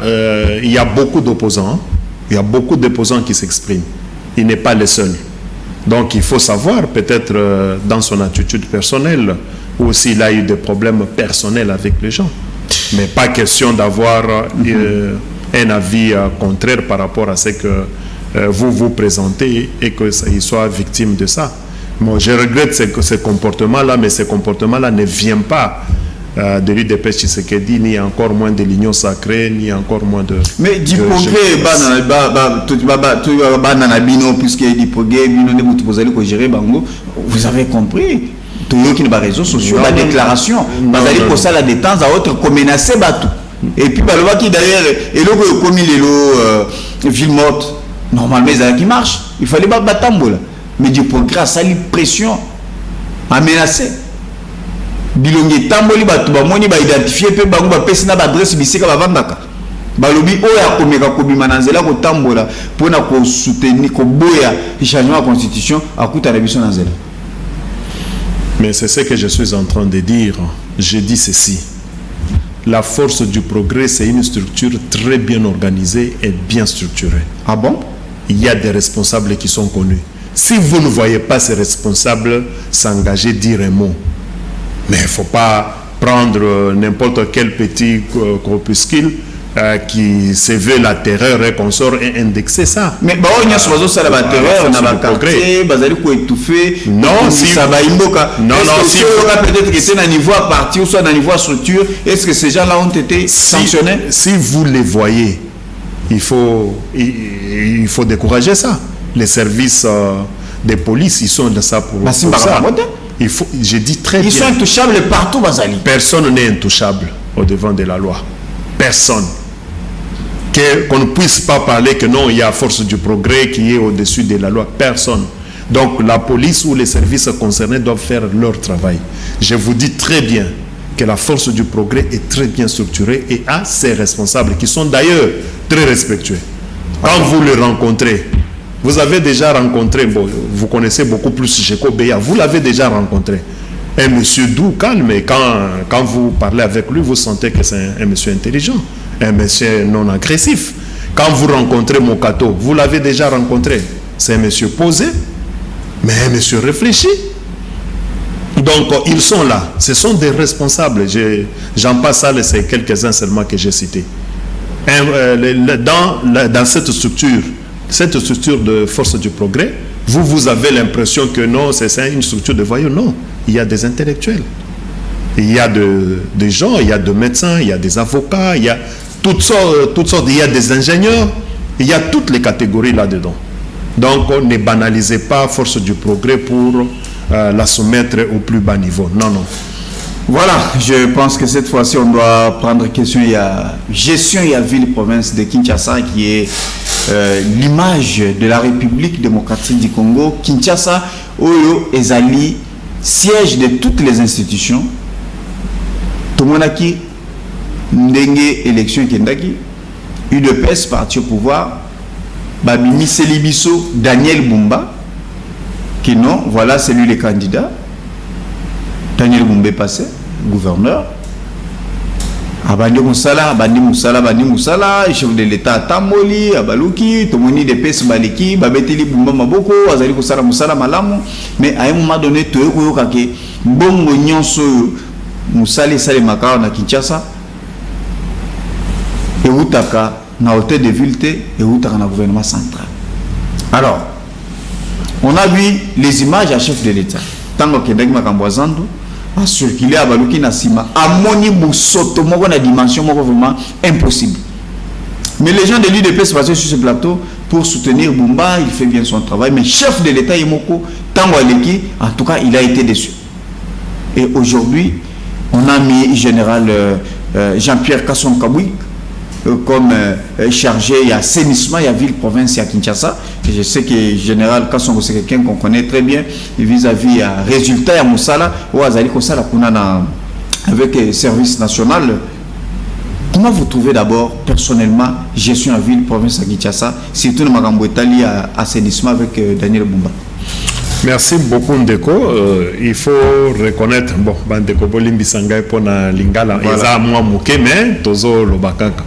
il y a beaucoup d'opposants. Il y a beaucoup d'opposants qui s'expriment. Il n'est pas le seul. Donc il faut savoir peut-être dans son attitude personnelle ou s'il a eu des problèmes personnels avec les gens. Mais pas question d'avoir un avis contraire par rapport à ce que vous vous présentez et qu'il soit victime de ça. Moi, je regrette ce comportement-là, mais ce comportement-là ne vient pas de l'UDP Tshisekedi, ni encore moins de l'Union sacrée, ni encore moins de...
Mais du progrès, vous avez compris. Qui ne réseaux sociaux, la déclaration, ça la détente à autre comme menacer bateau. Et puis qui d'ailleurs, et là comme il est ville morte, normalement qui marche, il fallait pas battre. Mais du progrès, ça lui pression à menacer. Bilongi tamboli bato ba moni ba identifier pe bango ba pesi na ba adresse bisika ba vandaka. Balobi oya komeka kobima na nzela ko tambola pona ko soutenir ko boya changement de constitution akuta na biso na nzela.
Mais c'est ce que je suis en train de dire. Je dis ceci. La force du progrès, c'est une structure très bien organisée et bien structurée.
Ah bon?
Il y a des responsables qui sont connus. Si vous ne voyez pas ces responsables s'engager, dire un mot. Mais il ne faut pas prendre n'importe quel petit corpuscule qui se veut la terreur et qu'on sort et indexer ça.
Mais on a choisi ça la terreur, on a pas quartier, bazali ko étouffer.
Non, si
ça va imboka.
Non, si
on va peut-être que c'est un niveau à partir ou soit un niveau à structure, est-ce que ces gens-là ont été sanctionnés?
Si vous les voyez, il faut décourager ça. Les services de police, ils sont de ça pour ça. Il faut, je dis très bien.
Ils sont intouchables partout, bazali.
Personne n'est intouchable au devant de la loi. Personne. Qu'on ne puisse pas parler que non, il y a force du progrès qui est au-dessus de la loi. Personne. Donc la police ou les services concernés doivent faire leur travail. Je vous dis très bien que la force du progrès est très bien structurée et a ses responsables qui sont d'ailleurs très respectueux. Quand vous les rencontrez, vous avez déjà rencontré, bon, vous connaissez beaucoup plus Jeko Beya, vous l'avez déjà rencontré. Un monsieur doux, calme, et quand vous parlez avec lui, vous sentez que c'est un monsieur intelligent, un monsieur non agressif. Quand vous rencontrez Mokato, vous l'avez déjà rencontré. C'est un monsieur posé, mais un monsieur réfléchi. Donc, ils sont là. Ce sont des responsables. J'en passe à c'est quelques-uns seulement que j'ai cités. Dans cette structure de force du progrès, vous avez l'impression que non, c'est une structure de voyous. Non, il y a des intellectuels. Il y a des gens, il y a des médecins, il y a des avocats, il y a toutes sortes, il y a des ingénieurs, il y a toutes les catégories là-dedans. Donc, ne banalisez pas force du progrès pour la soumettre au plus bas niveau. Non, non.
Voilà, je pense que cette fois-ci, on doit prendre question. Il y a gestion, il y a ville-province de Kinshasa qui est l'image de la République démocratique du Congo. Kinshasa, Oyo, Ezali, siège de toutes les institutions. Tomonaki, Ndenge, élection Kendaki, UDPS, parti au pouvoir, Babimi Selibiso, Daniel Bumba, qui non, voilà, c'est lui le candidat. Daniel Bumba passé, gouverneur. Abandi Moussala, chef de l'État Tamboli, Abaluki, Tomoni de Pes Baliki, Babeteli Bumba Maboko, Azali Moussala Moussala Malamu. Mais à un moment donné, tu as vu que Bongo Nyonso Moussali Sale Makao na Kinshasa, et Outaka, na hôtel de ville, et Outaka na gouvernement central. Alors, on a vu les images à chef de l'État. Tant que Québec m'a camboisando, a circulé à Baluki Nassima, à Moni Boussoto, moko na dimension moko vraiment impossible. Mais les gens de l'UDP se passaient sur ce plateau pour soutenir Bumba, il fait bien son travail, mais chef de l'État Yemoko, Tango Aleki, en tout cas, il a été déçu. Et aujourd'hui, on a mis général Jean-Pierre Kasson Kabouik comme chargé à assainissement, il y a ville-province à Kinshasa. Et je sais que général Kasson, c'est quelqu'un qu'on connaît très bien vis-à-vis à résultat à Moussala ou à Zali Kosala avec le service national. Comment vous trouvez d'abord personnellement gestion à ville-province à Kinshasa, surtout dans Magambouetali à assainissement avec Daniel Bumba?
Merci beaucoup Ndeko. Il faut reconnaître, bon, Ndeko Bolimbi Sangay pona lingala, eza moi mouké mais tozo lobakaka.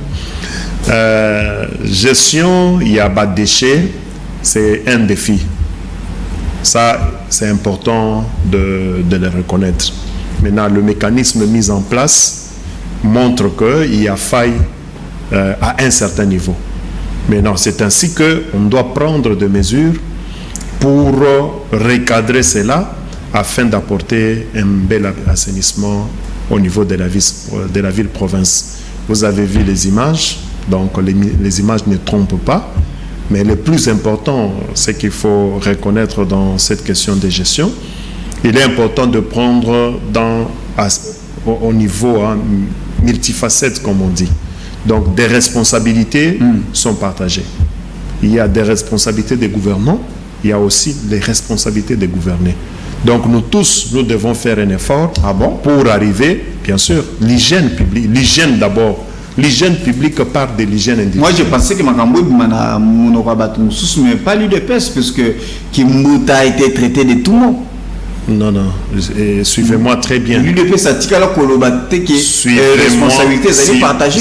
Gestion, il y a bas déchets, c'est un défi. Ça, c'est important de le reconnaître. Maintenant, le mécanisme mis en place montre qu'il y a faille à un certain niveau. Maintenant, c'est ainsi qu'on doit prendre des mesures pour recadrer cela afin d'apporter un bel assainissement au niveau de la ville-province. Vous avez vu les images, donc les images ne trompent pas, mais le plus important, c'est qu'il faut reconnaître dans cette question de gestion, il est important de prendre au niveau multifacette, comme on dit. Donc, des responsabilités sont partagées. Il y a des responsabilités des gouvernants, il y a aussi les responsabilités des gouvernés. Donc, nous tous, nous devons faire un effort pour arriver, bien sûr, l'hygiène publique, l'hygiène d'abord. L'hygiène publique part de l'hygiène individuelle.
Moi, je pensais que Makambo mais pas l'UDPS, puisque Kimbuta a été traité de tout le monde.
Non, non, suivez-moi très bien.
L'UDPS a dit que la responsabilité est partagée.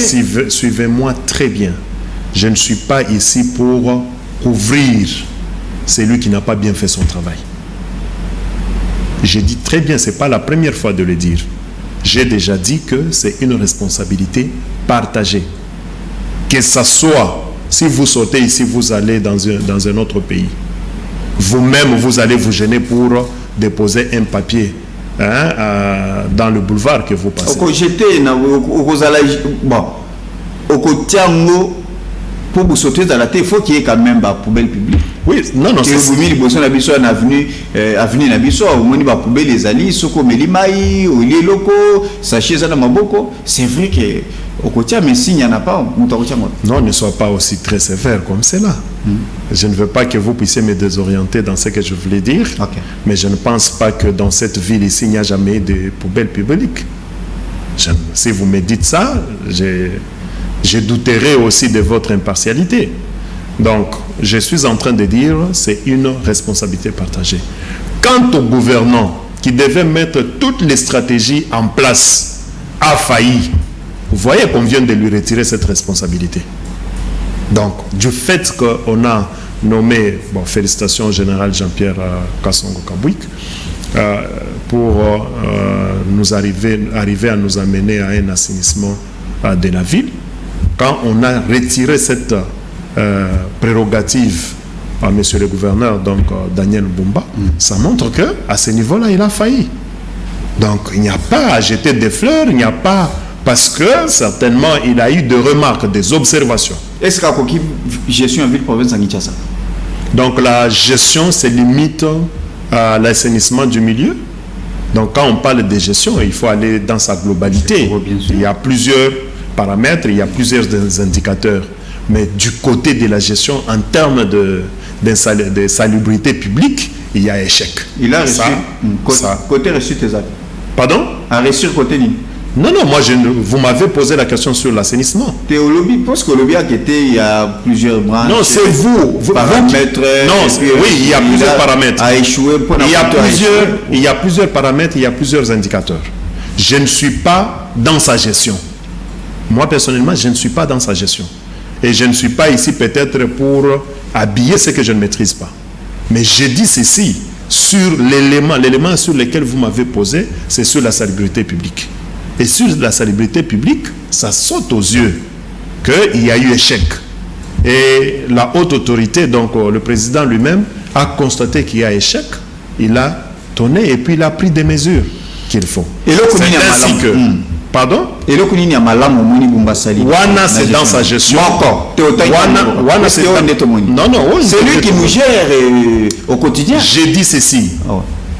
Suivez-moi très bien. Je ne suis pas ici pour couvrir celui qui n'a pas bien fait son travail. J'ai dit très bien, ce n'est pas la première fois de le dire. J'ai déjà dit que c'est une responsabilité partagée. Que ça soit, si vous sautez ici, vous allez dans un autre pays. Vous-même, vous allez vous gêner pour déposer un papier dans le boulevard que vous passez.
Pour vous sauter dans la tête, il faut qu'il y ait quand même une poubelle publique.
Oui, non, non, c'est ça.
C'est vrai que au côté, mais s'il n'y en a pas,
non, ne sois pas aussi très sévère comme cela. Je ne veux pas que vous puissiez me désorienter dans ce que je voulais dire, mais je ne pense pas que dans cette ville ici, il n'y a jamais de poubelle publique. Si vous me dites ça, je douterai aussi de votre impartialité. Donc, je suis en train de dire, c'est une responsabilité partagée. Quant au gouvernant qui devait mettre toutes les stratégies en place, a failli. Vous voyez qu'on vient de lui retirer cette responsabilité. Donc, du fait qu'on a nommé, félicitations au général Jean-Pierre Kassongo Kabouik, pour nous arriver à nous amener à un assainissement de la ville. Quand on a retiré cette prérogative à monsieur le gouverneur, donc Daniel Bumba, ça montre qu'à ce niveau-là, il a failli. Donc, il n'y a pas à jeter des fleurs, il n'y a pas... Parce que, certainement, il a eu des remarques, des observations.
Est-ce qu'il y a une gestion en ville-province en Kinshasa?
Donc, la gestion se limite à l'assainissement du milieu. Donc, quand on parle de gestion, il faut aller dans sa globalité. Il y a plusieurs paramètres, il y a plusieurs indicateurs. Mais du côté de la gestion, en termes de salubrité publique, il y a échec.
Il a reçu côté reçu tes actes.
Pardon?
A reçu côté ni.
Non, non, moi, vous m'avez posé la question sur l'assainissement.
Théologie, parce que le lobby a été, il y a plusieurs branches.
Non, c'est vous.
Paramètres.
Non, oui, il y a plusieurs paramètres.
A échoué pour
il y a plusieurs paramètres, il y a plusieurs indicateurs. Je ne suis pas dans sa gestion. Moi, personnellement, je ne suis pas dans sa gestion. Et je ne suis pas ici peut-être pour habiller ce que je ne maîtrise pas. Mais j'ai dit ceci sur l'élément sur lequel vous m'avez posé, c'est sur la salubrité publique. Et sur la salubrité publique, ça saute aux yeux qu'il y a eu échec. Et la haute autorité, donc le président lui-même, a constaté qu'il y a échec. Il a tonné et puis il a pris des mesures qu'il faut.
Et c'est
ainsi que... Pardon?
Et le
Wana, c'est dans sa gestion.
Wana, c'est
non, non,
c'est lui qui nous gère au quotidien.
J'ai dit ceci.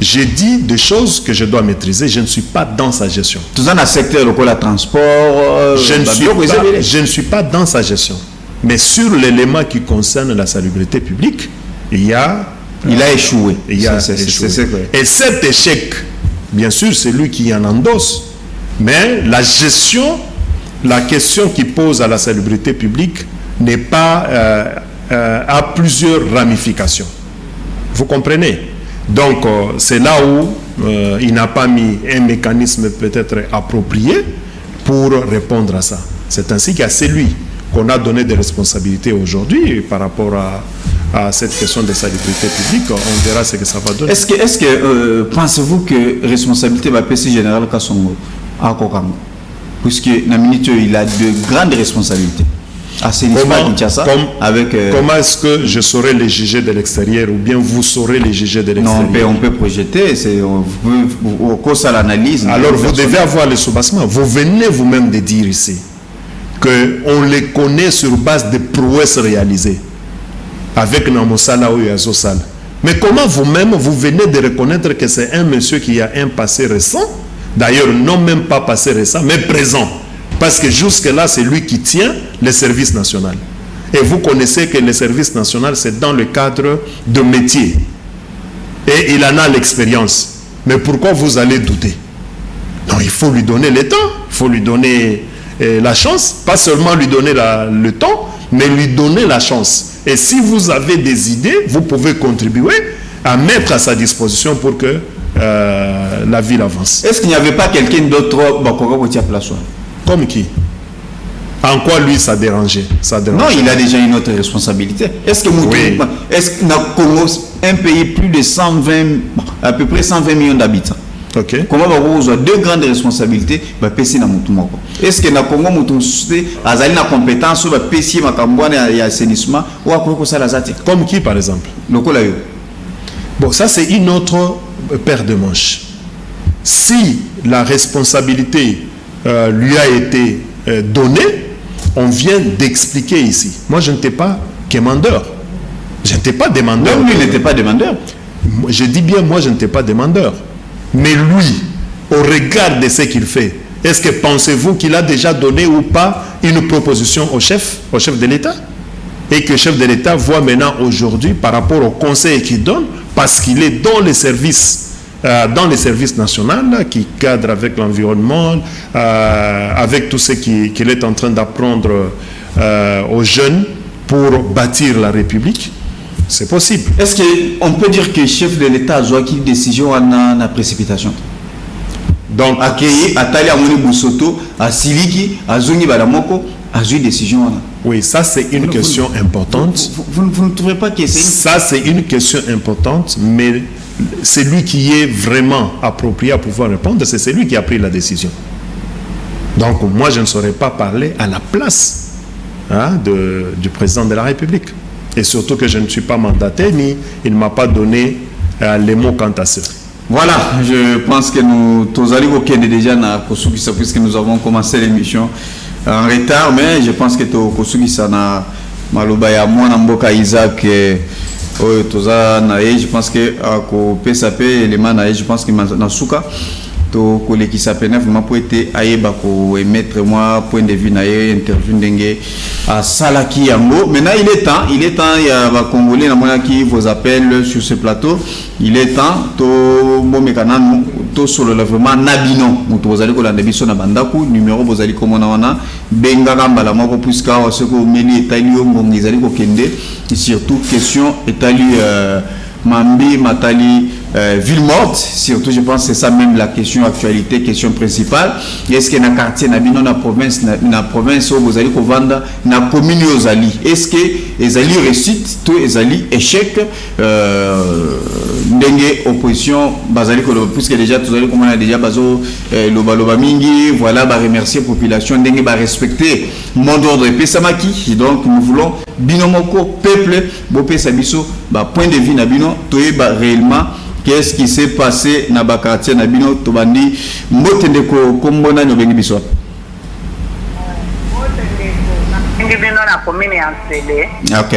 J'ai dit des choses que je dois maîtriser. Je ne suis pas dans sa gestion.
Tout ça dans le secteur le transport.
Je ne suis pas dans sa gestion. Mais sur l'élément qui concerne la salubrité publique, il a
échoué.
Et cet échec, bien sûr, c'est lui qui en endosse. Mais la gestion, la question qui pose à la salubrité publique n'est pas à plusieurs ramifications. Vous comprenez? Donc, c'est là où il n'a pas mis un mécanisme peut-être approprié pour répondre à ça. C'est ainsi qu'à celui qu'on a donné des responsabilités aujourd'hui par rapport à cette question de salubrité publique, on verra ce que ça va donner.
Est-ce que pensez-vous que responsabilité va passer général Kassongo à Kokango? Puisque Naminito, il a de grandes responsabilités.
Comment est-ce que je saurais les juger de l'extérieur ou bien vous saurez les juger de l'extérieur?
Non, on peut projeter, au cours de l'analyse.
Alors vous devez avoir le soubassement. Vous venez vous-même de dire ici qu'on les connaît sur base de prouesses réalisées avec Namosala ou Yazosala. Mais comment vous-même, vous venez de reconnaître que c'est un monsieur qui a un passé récent, d'ailleurs non même pas passé récent, mais présent. Parce que jusque-là, c'est lui qui tient le service national. Et vous connaissez que le service national, c'est dans le cadre de métier. Et il en a l'expérience. Mais pourquoi vous allez douter? Non, il faut lui donner le temps, il faut lui donner la chance. Pas seulement lui donner le temps, mais lui donner la chance. Et si vous avez des idées, vous pouvez contribuer à mettre à sa disposition pour que la ville avance.
Est-ce qu'il n'y avait pas quelqu'un d'autre qui a place?
Comme qui? En quoi lui ça dérangeait?
Non, il a déjà une autre responsabilité. Est-ce que oui. Est-ce que Congo, un pays plus de 120, à peu près 120 millions d'habitants,
okay.
Comment vous avez deux grandes responsabilités? Est-ce que na Congo a une compétence sur le PC et assainissement ou à quoi ça la zati?
Comme qui par exemple? Bon, ça c'est une autre paire de manches. Si la responsabilité lui a été donnée, on vient d'expliquer ici. Moi, je n'étais pas demandeur. Je n'étais pas demandeur.
Même lui n'était pas demandeur.
Je dis bien, moi, je n'étais pas demandeur. Mais lui, au regard de ce qu'il fait, est-ce que pensez-vous qu'il a déjà donné ou pas une proposition au chef de l'État? Et que le chef de l'État voit maintenant aujourd'hui par rapport au conseil qu'il donne, parce qu'il est dans les services national qui cadre avec l'environnement, avec tout ce qu'il est en train d'apprendre aux jeunes pour bâtir la République, c'est possible.
Est-ce qu'on peut dire que le chef de l'État a joué une décision en précipitation? Donc, accueilli, Atali Amoni Boussoto, à Siliki, à Zuni Balamoko, a joué une décision.
Oui, ça c'est une question importante.
Vous ne trouvez pas que c'est
ça c'est une question importante, mais c'est lui qui est vraiment approprié à pouvoir répondre, c'est lui qui a pris la décision. Donc moi je ne saurais pas parler à la place du président de la République. Et surtout que je ne suis pas mandaté, ni il ne m'a pas donné les mots quant à ça.
Voilà, je pense que nous tous allons déjà na Kosugisa puisque nous avons commencé l'émission en retard, mais je pense que Kosugisa na Malobaya Mwana Mboka Isaac je pense que ko PSAP élément je pense que na suka to ko qui s'appelle vraiment pour être aïba ko émettre moi point de vue na interview ndenge à Salaki Yango. Maintenant il est temps il y a va congolais na mona qui vous appelle sur ce plateau, il est temps to bomekana to solo vraiment nabino muto bozali ko landa biso na bandaku numéro bozali ko mona wana benga kambala moko puisque ce que meli etali ngongi ezali ko kende surtout question etali Mambi Matali ville morte, surtout je pense que c'est ça même la question actualité, question principale. Est-ce que dans quartier nabino na province où vous allez vendre na commune ozali, est-ce que ezali réussite tout ezali échec ndenge opposition bazali ko puisque déjà tout allez comme on a déjà bazo loba mingi, voilà ba remercier population ndenge ba respecter mot d'ordre et pesamaki. Donc nous voulons binomoko peuple bo pesa biso ba point de vue nabino toyeba réellement qu'est-ce qui s'est passé na ba quartier nabino to bandi mbotende ko kombona no bengi biso
bino na commune ya Nsele.
OK.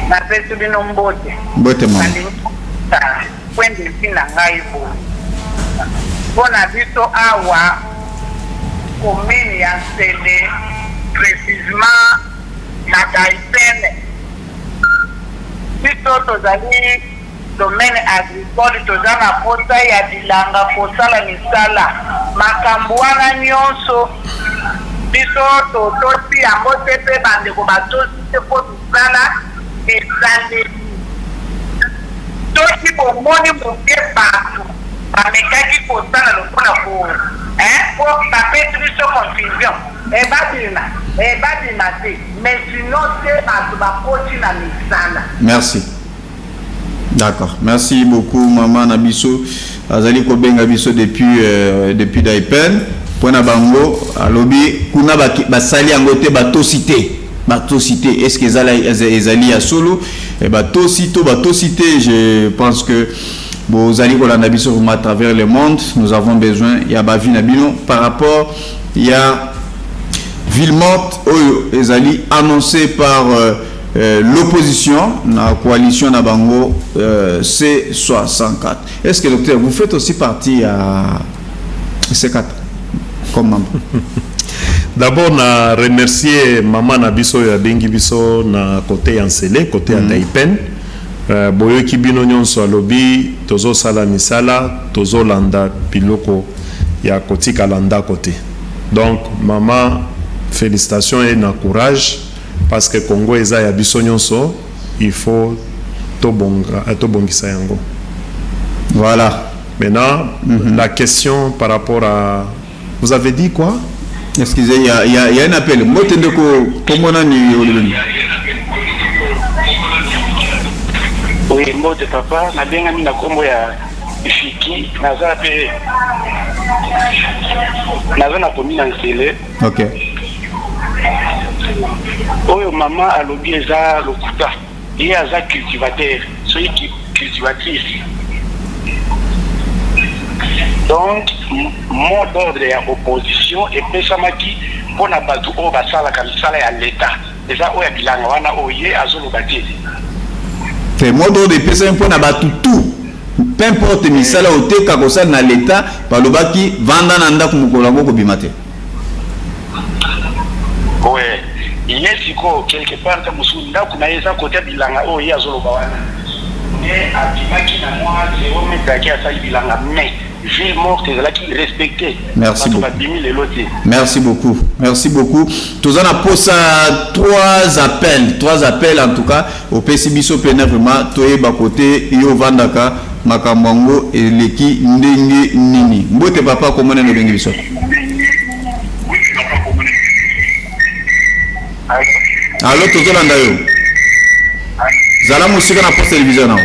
Na pesu bino mbote.
Mbote mo.
Kwende sina ngai bo. Bona biso awa commune ya Nsele précisément na Daipene. Biso tozali domaine agricole tozana pota ya bilanga kosala misala makambo wana nyonso biso toti yango te mpe bandeko batosi te po tosala ezaleli toki bomoni moke bato bamekaki kosala lokola po bapesi biso confusion ebabima te mais sinon te bato bakoti na misala.
Merci. D'accord. Merci beaucoup maman Nabiso. Azali ko benga biso depuis Daipen. pona bango alobi kuna basali yango te batosité est-ce que ezali ya solo batosito je pense que vous allez kolanda biso à travers le monde. Nous avons besoin ya bavi na bino par rapport ya ville morte ezali annoncé par l'opposition la coalition na bango C64. Est-ce que docteur vous faites aussi partie à C4 comme membre?
D'abord, na remercier maman na biso ya bengi biso na côté Yansele, côté ya Taipen. Boyo kibino nyonso alobi tozo sala misala, tozo landa piloko ya koti kalanda côté. Donc maman, félicitations et na courage parce que Congo eza ya biso nyonso, il faut tobongisa yango.
Voilà.
Maintenant, la question par rapport à vous avez dit quoi?
Excusez, il y a un appel.
Oui, mot de papa, na benga mina kombo ya Ifiki, naza pe naza na komina nsele.
OK.
Oyo mama alobi eza lokuta. Ye aza cultivateur, soki cultivatrice. Donc, mot d'ordre ya opposition epesamaki mpona bato oyo basalaka misala ya l'État. Eza oyo ya bilanga wana oye azoloba te.
C'est mot d'ordre epesamaki mpona bato tout. Peu importe misala oteka kosala na l'État, balobaki vanda na ndako mokolo yango kobima te.
Ouais. Il est siko quelque part ta musu ndako na eza kote bilanga oyo azoloba wana. Mais abimaki na moi 0 mètre qui a sali bilanga mais ville morte là qui respecté.
Merci beaucoup.
Merci beaucoup.
Merci beaucoup. Tous en a posé trois appels en tout cas au PCBiso pena vraiment toye ba côté yo vandaka makambango eleki ndenge nini. Mbote papa komona no bengi biso. Allo tozolanda yo. Zala musika na post télévision nao.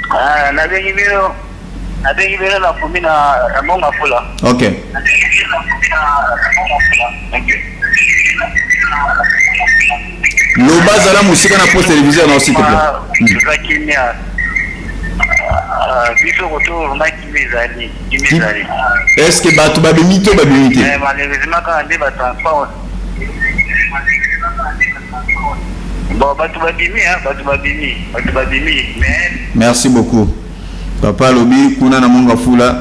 Ah na bengi bino. Abengi bino na komina ya Monga Fula.
OK. Loba zala musika na post télévision nao s'il te plaît.
Zakimia. Biso koto na kimizali.
Est-ce que batu babimito babimite?
Malheureusement quand on débat transport. Bon, batu babimi, mais
merci beaucoup. Papa lobi kuna na Monga Fula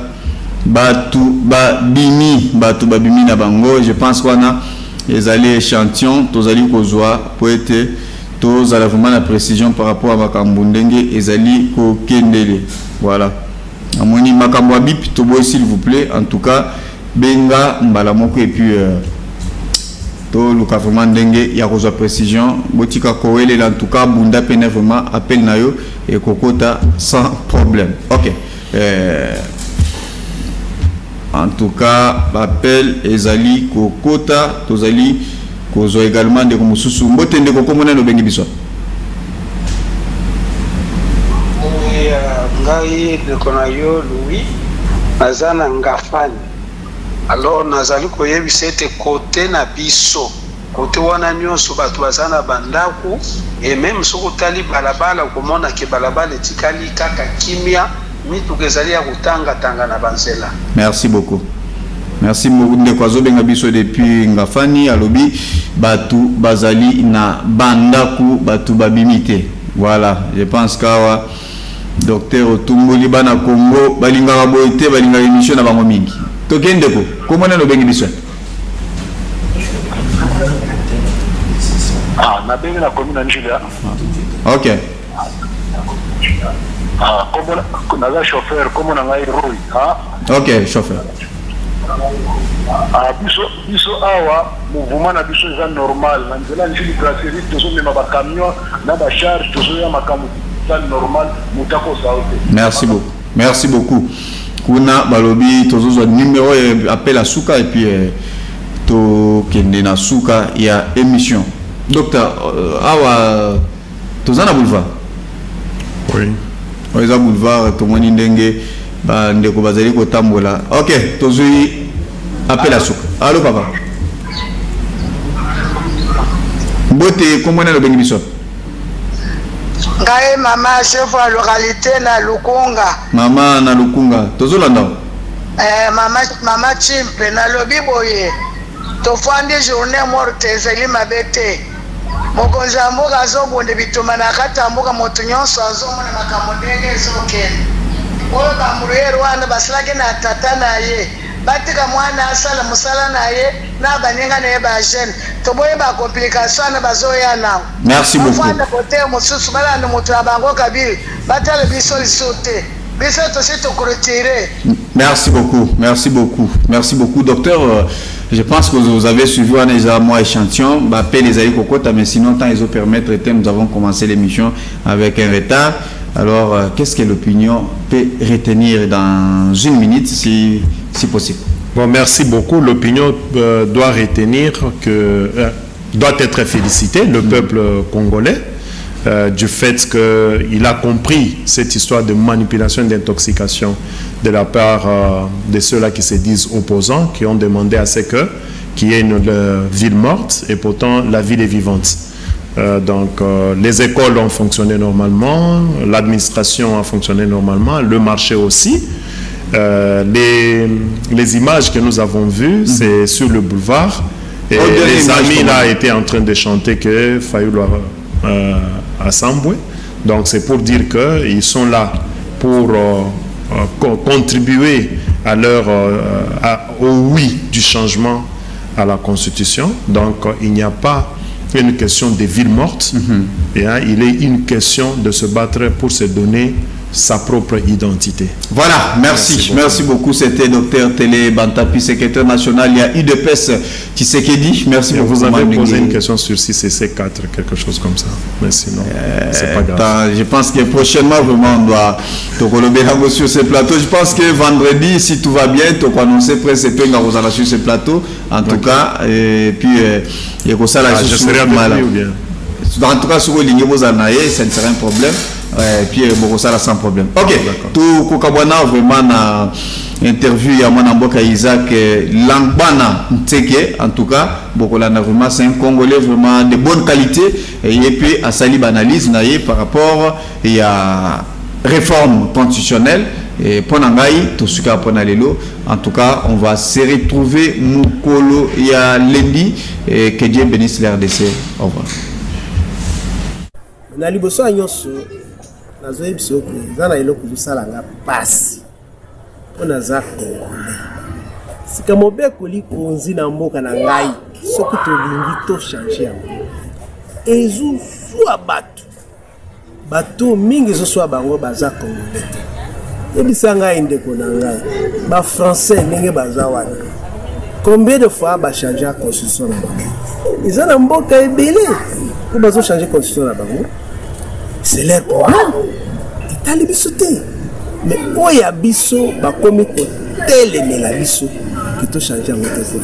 batu babimi na bango. Je pense qu'on a les allées échantillons tozali kozwa poete tozala vraiment la précision par rapport à makambundenge ezali ko kendele. Voilà. Amoni makambo bip tobo s'il vous plaît. En tout cas benga mbala moko et puis to luka vraiment ndenge ya kozwa précision botika koele en tout cas bunda pene vraiment appel na yo et kokota sans problème. OK. En tout cas appel ezali kokota tozali kozo également de mususu mbotende kokomona no bengi biso.
Ngai de konayo Louis azana ngafani. Alors nazali koyebisa ete côté na biso côté wana nyonso bato bazana bandaku et même soko tali balabala komona ke balabala etikali kaka kimia mituka ezali ya kutanga na banzela.
Merci beaucoup. Merci beaucoup de kwazo benga biso depuis ngafani alobi batu bazali na bandaku batu babimite. Voilà, je pense kawa docteur Otumboli bana Congo balinga boite balinga émission na bango mingi. Tokende ko komona no bengi biso.
Na bengi na komuna njila.
OK.
Comme naza chauffeur comme na ngai Roy,
OK, chauffeur.
Biso awa mouvement na biso eza normal na nzela njili brasserie tozo mema ba camion na ba charge tozo ya makamu normal mutako saote.
Merci beaucoup. Merci beaucoup. Kuna balobi tozo numéro appel à Souka et puis to kende na Souka ya émission. Docteur awa tozana boulevard.
Oui.
Oza boulevard to moni ndenge ba ndeko bazali ko tambola. OK, tozui Appel à Souk. Allô, papa. Bote, comment est le bénéfice?
Ngai mama chef wa localité na Lukunga.
Mama na Lukunga. Tozolanda.
Mama Chimpe na lobi boye. Tofandi journée morte ezali mabete. Mokonzi ya mboka azobonde bituma na kata mboka moto nyonso azomona makambo ndenge ezokende. Oyo bamuluyeri wana basilaki na tata na ye. Batika mwana asala musala na ye na baninga na ye ba jeune. Toboye ba complication na bazoya na.
Merci beaucoup.
Mfanda kote mususu bala ni mutu abango kabili. Batale biso lisote. Biso tosi to retirer.
Merci beaucoup. Merci beaucoup. Merci beaucoup docteur. Je pense que vous avez suivi un mois échantillon. Appel les aïe cocotte, mais sinon tant ils ont permettre nous avons commencé l'émission avec un retard. Alors qu'est-ce que l'opinion peut retenir dans une minute si possible?
Bon, merci beaucoup. L'opinion doit retenir que doit être félicité le peuple congolais du fait qu'il a compris cette histoire de manipulation et d'intoxication de la part de ceux-là qui se disent opposants, qui ont demandé à ce qu'il y ait une ville morte et pourtant la ville est vivante. Donc les écoles ont fonctionné normalement, l'administration a fonctionné normalement, le marché aussi. Les images que nous avons vues, c'est sur le boulevard. Et les amis là étaient en train de chanter que Fayulu à Samboué. Donc c'est pour dire qu'ils sont là pour contribuer à au oui du changement à la Constitution. Donc il n'y a pas une question de ville morte, et, il est une question de se battre pour se donner sa propre identité.
Voilà, merci beaucoup. C'était Dr Télé Bantapi, secrétaire national. Il y a UDPS Tshisekedi. Merci beaucoup.
Vous avez posé une question sur 6 et C4, quelque chose comme ça. Mais sinon, c'est pas grave.
Je pense que prochainement, vraiment, on doit te sur ce plateau. Je pense que vendredi, si tout va bien, tu vas annoncer presque sur ce plateau. En tout cas, et puis, il y a ça là.
Je serai avec lui ou bien?
En tout cas, sur le ligne, ça ne sera un problème. Et puis, ça là sans problème. Ok. Tout Kokabwana vraiment na interview ya Mwanamboka Isaac Langbana Nteke. En tout cas, Bokolana vraiment c'est un Congolais vraiment de bonne qualité. Et puis, à Salib analyse par rapport à réforme constitutionnelle. Et pour Nangaï, tout ce qu'a lelo. En tout cas, on va se retrouver Mukolo ya lundi. Et que Dieu bénisse l'RDC. Au revoir.
Na liboso anyonso nazoye biso ke zana eloko zosalanga pasi mpona za congolais sika mobeko likonzi na mboka na ngai soki tolingi tochange yango ezoswa bato mingi ezoswa bango baza congolais te yebisa ngai ndeko na ngai bafrançais ndenge baza wana combien de fois bachange la constitution na bango eza na mboka ebele po bazochange constitution na bango. C'est leur problème. Itali biso te. Mais oya biso bakomi ko telemela biso ki to changer en motoko.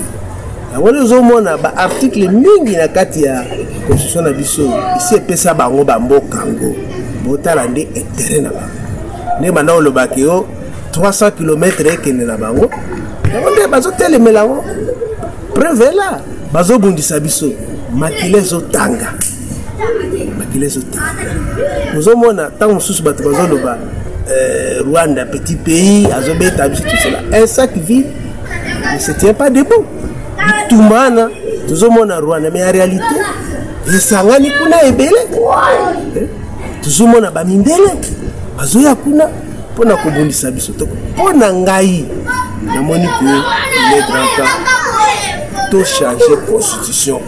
Yango ezomona ba article mingi na kati ya constitution na biso isi epesa bango ba mboka ngo. Botala nde intérêt na bango. Ne bana olobaki yo 300 km ekene na bango. Yango nde bazo telemela ngo. Preuve là bazo bundisa biso makile zotanga. Nous avons tant de bateaux Rwanda, petit pays, Azobeta, tout cela. Un sac vide ne se tient pas debout. Tout le monde, nous avons Rwanda, mais en réalité, les sangani kuna ebele. Nous avons Bamindele, Azoya kuna, pour na kobundisa biso. Pour nangai, na moni que il est grand temps de changer la constitution.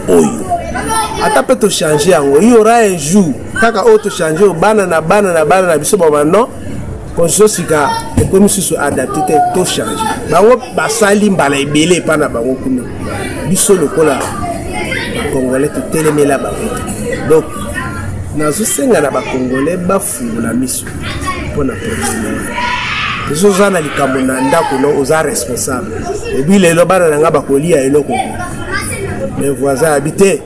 Ata peut changer il y aura un jour kaka auto changer banana biso non constitution sika ekomi susu adapté to changer bango basali mbala ebele pa na bango kuna biso lokola congolais to telemela bango donc nazo senga na ba congolais bafungula miso pona problème biso zana likambo na ndako no oza responsable ebile lo bana nga bakolia eloko mes voisins habitent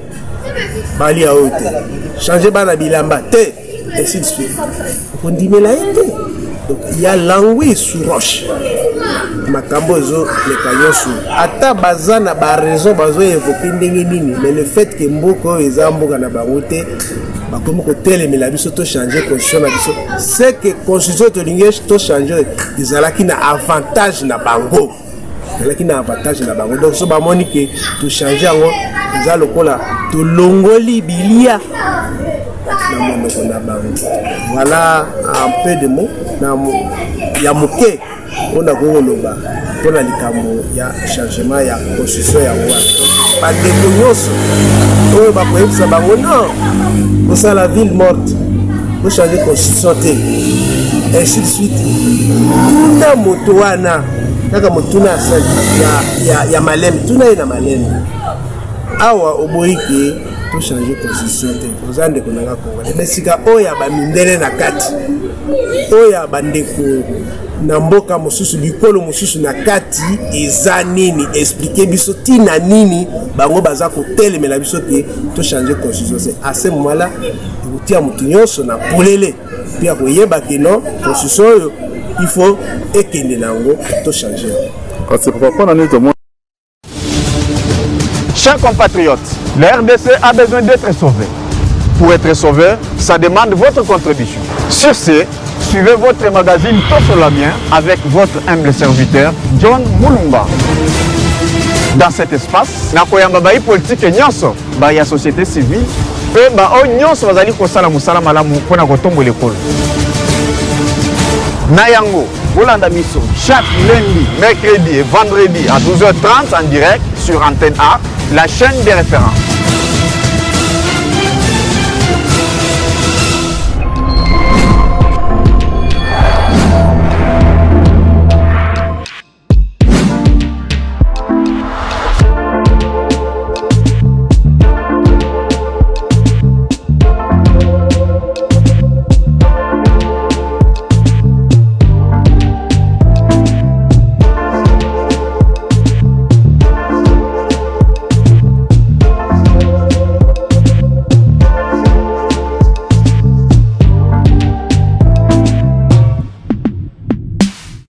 Bali a ôté, changer bana bilamba, ainsi de suite. On dit mais là, Donc il y a langue sous roche. Makambo ezo le kanyo sous. Ata bazana ba raison bazo évoquer ndenge nini, mais le fait que mboko ezamboka na bangote bakomi ko telemela biso to changer constitution na biso, c'est que constitution to lingesh to changer ezalaki na avantage na bango. Ezalaki na avantage na bango. Donc so ba moni que to changer yango eza lokola to longoli bilia. Voilà un peu de mots. Il y a moqué. On a gongoloba. On a likambo. Il y a changement. Il y a constitution. Il y a pas de cognos. On va pas ça. Non. C'est la ville morte. On change de constitution. Ainsi de suite. Tuna motoana. Kaka motuna il y a malem. Tuna ina malem. Awa oboike. Pour changer de constitution, vous avez des Congolais. Mais si vous avez des na kati, vous avez des namboka mosusu likolo mosusu na kati eza nini expliquer biso tina nini bango baza ko telemela biso ke to changer constitution. À ce moment-là, vous tia mutu nyonso na polele pia ko yeba ke non constitution il faut ekende nango to changer.
C'est pourquoi on a tout le monde. Chers compatriotes, la RDC a besoin d'être sauvé. Pour être sauvé, ça demande votre contribution. Sur ce, suivez votre magazine Tosolabien avec votre humble serviteur, John Mulumba. Dans cet espace, nakoyamba bayi politique nyonso, bayi société civile, et ba o nyonso bazali kosala musala malamu pona kotombo l'école. Nayango, Olanda Misso, chaque lundi, mercredi et vendredi à 12h30 en direct sur Antenne A, la chaîne des références.